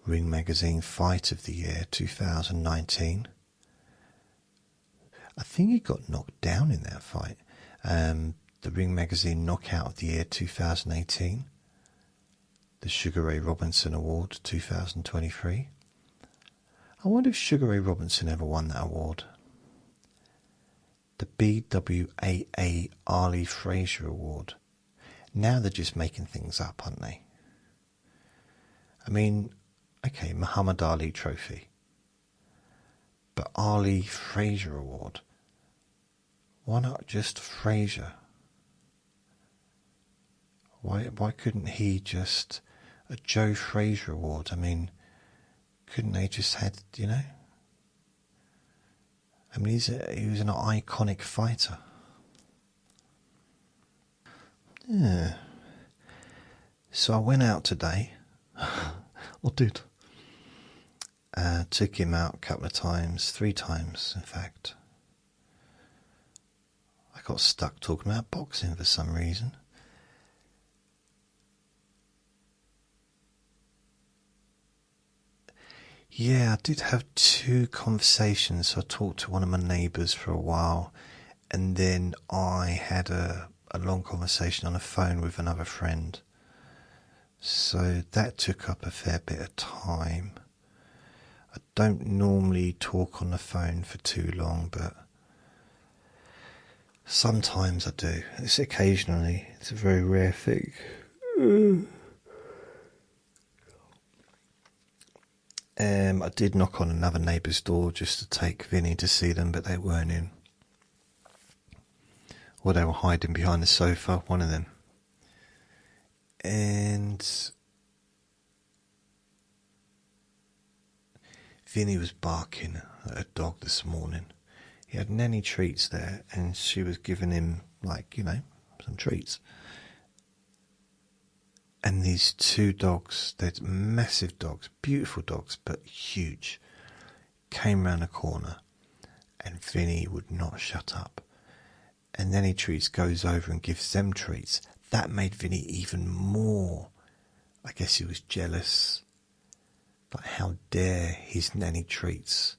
Ring Magazine Fight of the Year 2019. I think he got knocked down in that fight. The Ring Magazine Knockout of the Year 2018, the Sugar Ray Robinson Award 2023. I wonder if Sugar Ray Robinson ever won that award. The BWAA Arlie Fraser Award. Now they're just making things up, aren't they? I mean, okay, Muhammad Ali Trophy. But Arlie Fraser Award. Why not just Fraser? Why couldn't he just a Joe Fraser Award? I mean, couldn't they just had, you know? I mean, he was an iconic fighter. Yeah. So I went out today. Or did. Took him out a couple of times, 3 times in fact. I got stuck talking about boxing for some reason. Yeah, I did have 2 conversations. So I talked to one of my neighbours for a while, and then I had a long conversation on the phone with another friend. So that took up a fair bit of time. I don't normally talk on the phone for too long, but sometimes I do. It's occasionally. It's a very rare thing. I did knock on another neighbour's door just to take Vinny to see them, but they weren't in. Or they were hiding behind the sofa, one of them. And Vinny was barking at a dog this morning. He had nanny treats there, and she was giving him, like, you know, some treats. And these 2 dogs, they're massive dogs, beautiful dogs, but huge, came round the corner, and Vinny would not shut up. And Nanny Treats goes over and gives them treats. That made Vinny even more. I guess he was jealous. But how dare his Nanny Treats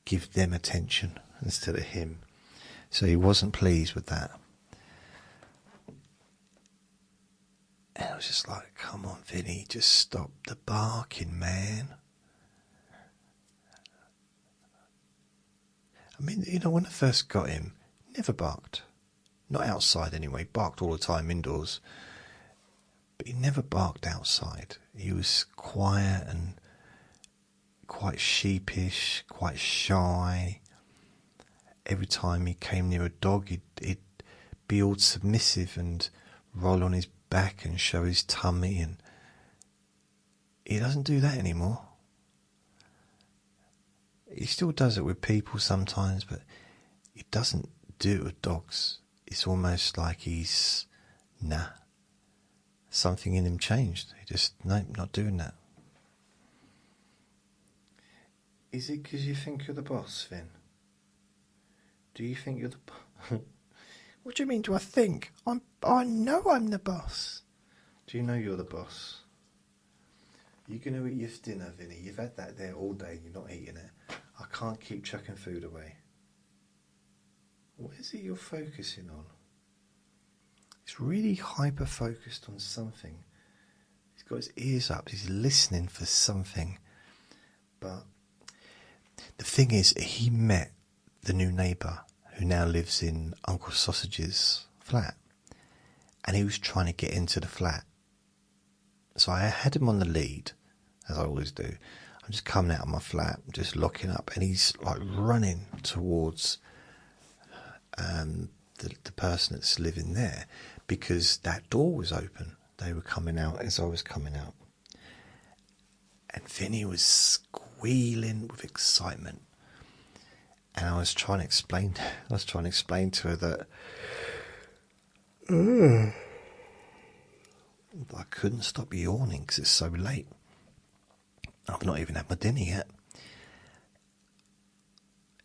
give them attention instead of him. So he wasn't pleased with that. And I was just like, come on, Vinny, just stop the barking, man. I mean, you know, when I first got him, never barked. Not outside anyway, barked all the time indoors. But he never barked outside. He was quiet and quite sheepish, quite shy. Every time he came near a dog, he'd be all submissive and roll on his back and show his tummy, and he doesn't do that anymore. He still does it with people sometimes, but he doesn't do it with dogs. It's almost like he's, something in him changed. He just, no, not doing that. Is it because you think you're the boss, Finn? Do you think you're the boss? What do you mean, do I think? I know I'm the boss. Do you know you're the boss? You're going to eat your dinner, Vinny. You've had that there all day and you're not eating it. I can't keep chucking food away. What is it you're focusing on? He's really hyper-focused on something. He's got his ears up. He's listening for something. But the thing is, he met the new neighbour who now lives in Uncle Sausage's flat. And he was trying to get into the flat. So I had him on the lead, as I always do. I'm just coming out of my flat, just locking up, and he's like running towards the person that's living there, because that door was open. They were coming out as I was coming out. And Vinny was squealing with excitement. And I was trying to explain to her that I couldn't stop yawning because it's so late. I've not even had my dinner yet.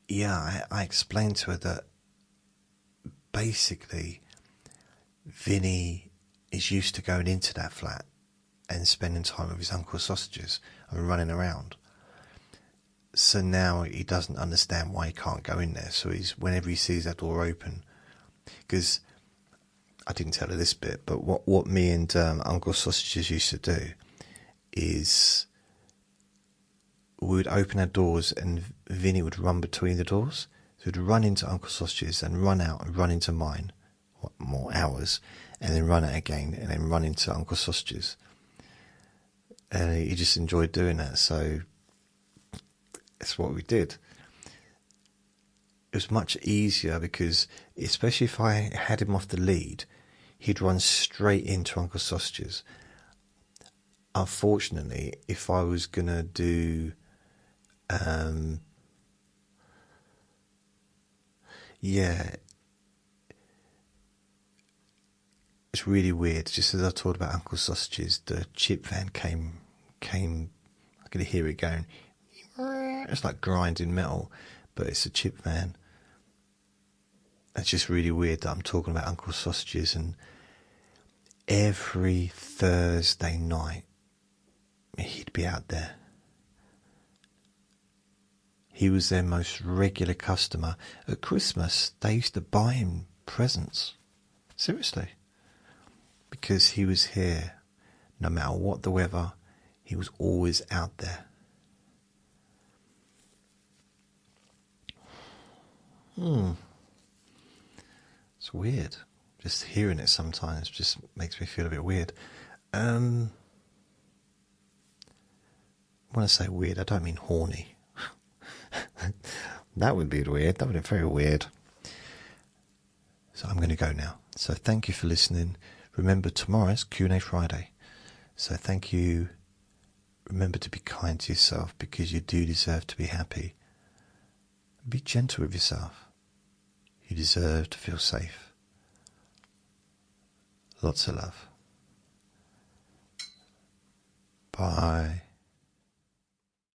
yeah, I explained to her that basically Vinny is used to going into that flat and spending time with his uncle's sausages and running around. So now he doesn't understand why he can't go in there. So whenever he sees that door open, because I didn't tell her this bit, but what me and Uncle Sausages used to do is we would open our doors and Vinny would run between the doors. So he'd run into Uncle Sausages and run out and run into mine, more hours, and then run out again and then run into Uncle Sausages. And he just enjoyed doing that, so that's what we did. It was much easier because, especially if I had him off the lead, he'd run straight into Uncle Sausages. Unfortunately, if I was going to do yeah, it's really weird. Just as I talked about Uncle Sausages, the chip van came. I could hear it going. It's like grinding metal, but it's a chip van. It's just really weird that I'm talking about Uncle Sausages, and every Thursday night he'd be out there. He was their most regular customer. At Christmas, they used to buy him presents. Seriously. Because he was here. No matter what the weather, he was always out there. It's weird. Just hearing it sometimes just makes me feel a bit weird. When I say weird, I don't mean horny. That would be weird. That would be very weird. So I'm going to go now. So thank you for listening. Remember, tomorrow's Q&A Friday. So thank you. Remember to be kind to yourself, because you do deserve to be happy. Be gentle with yourself. You deserve to feel safe. Lots of love. Bye.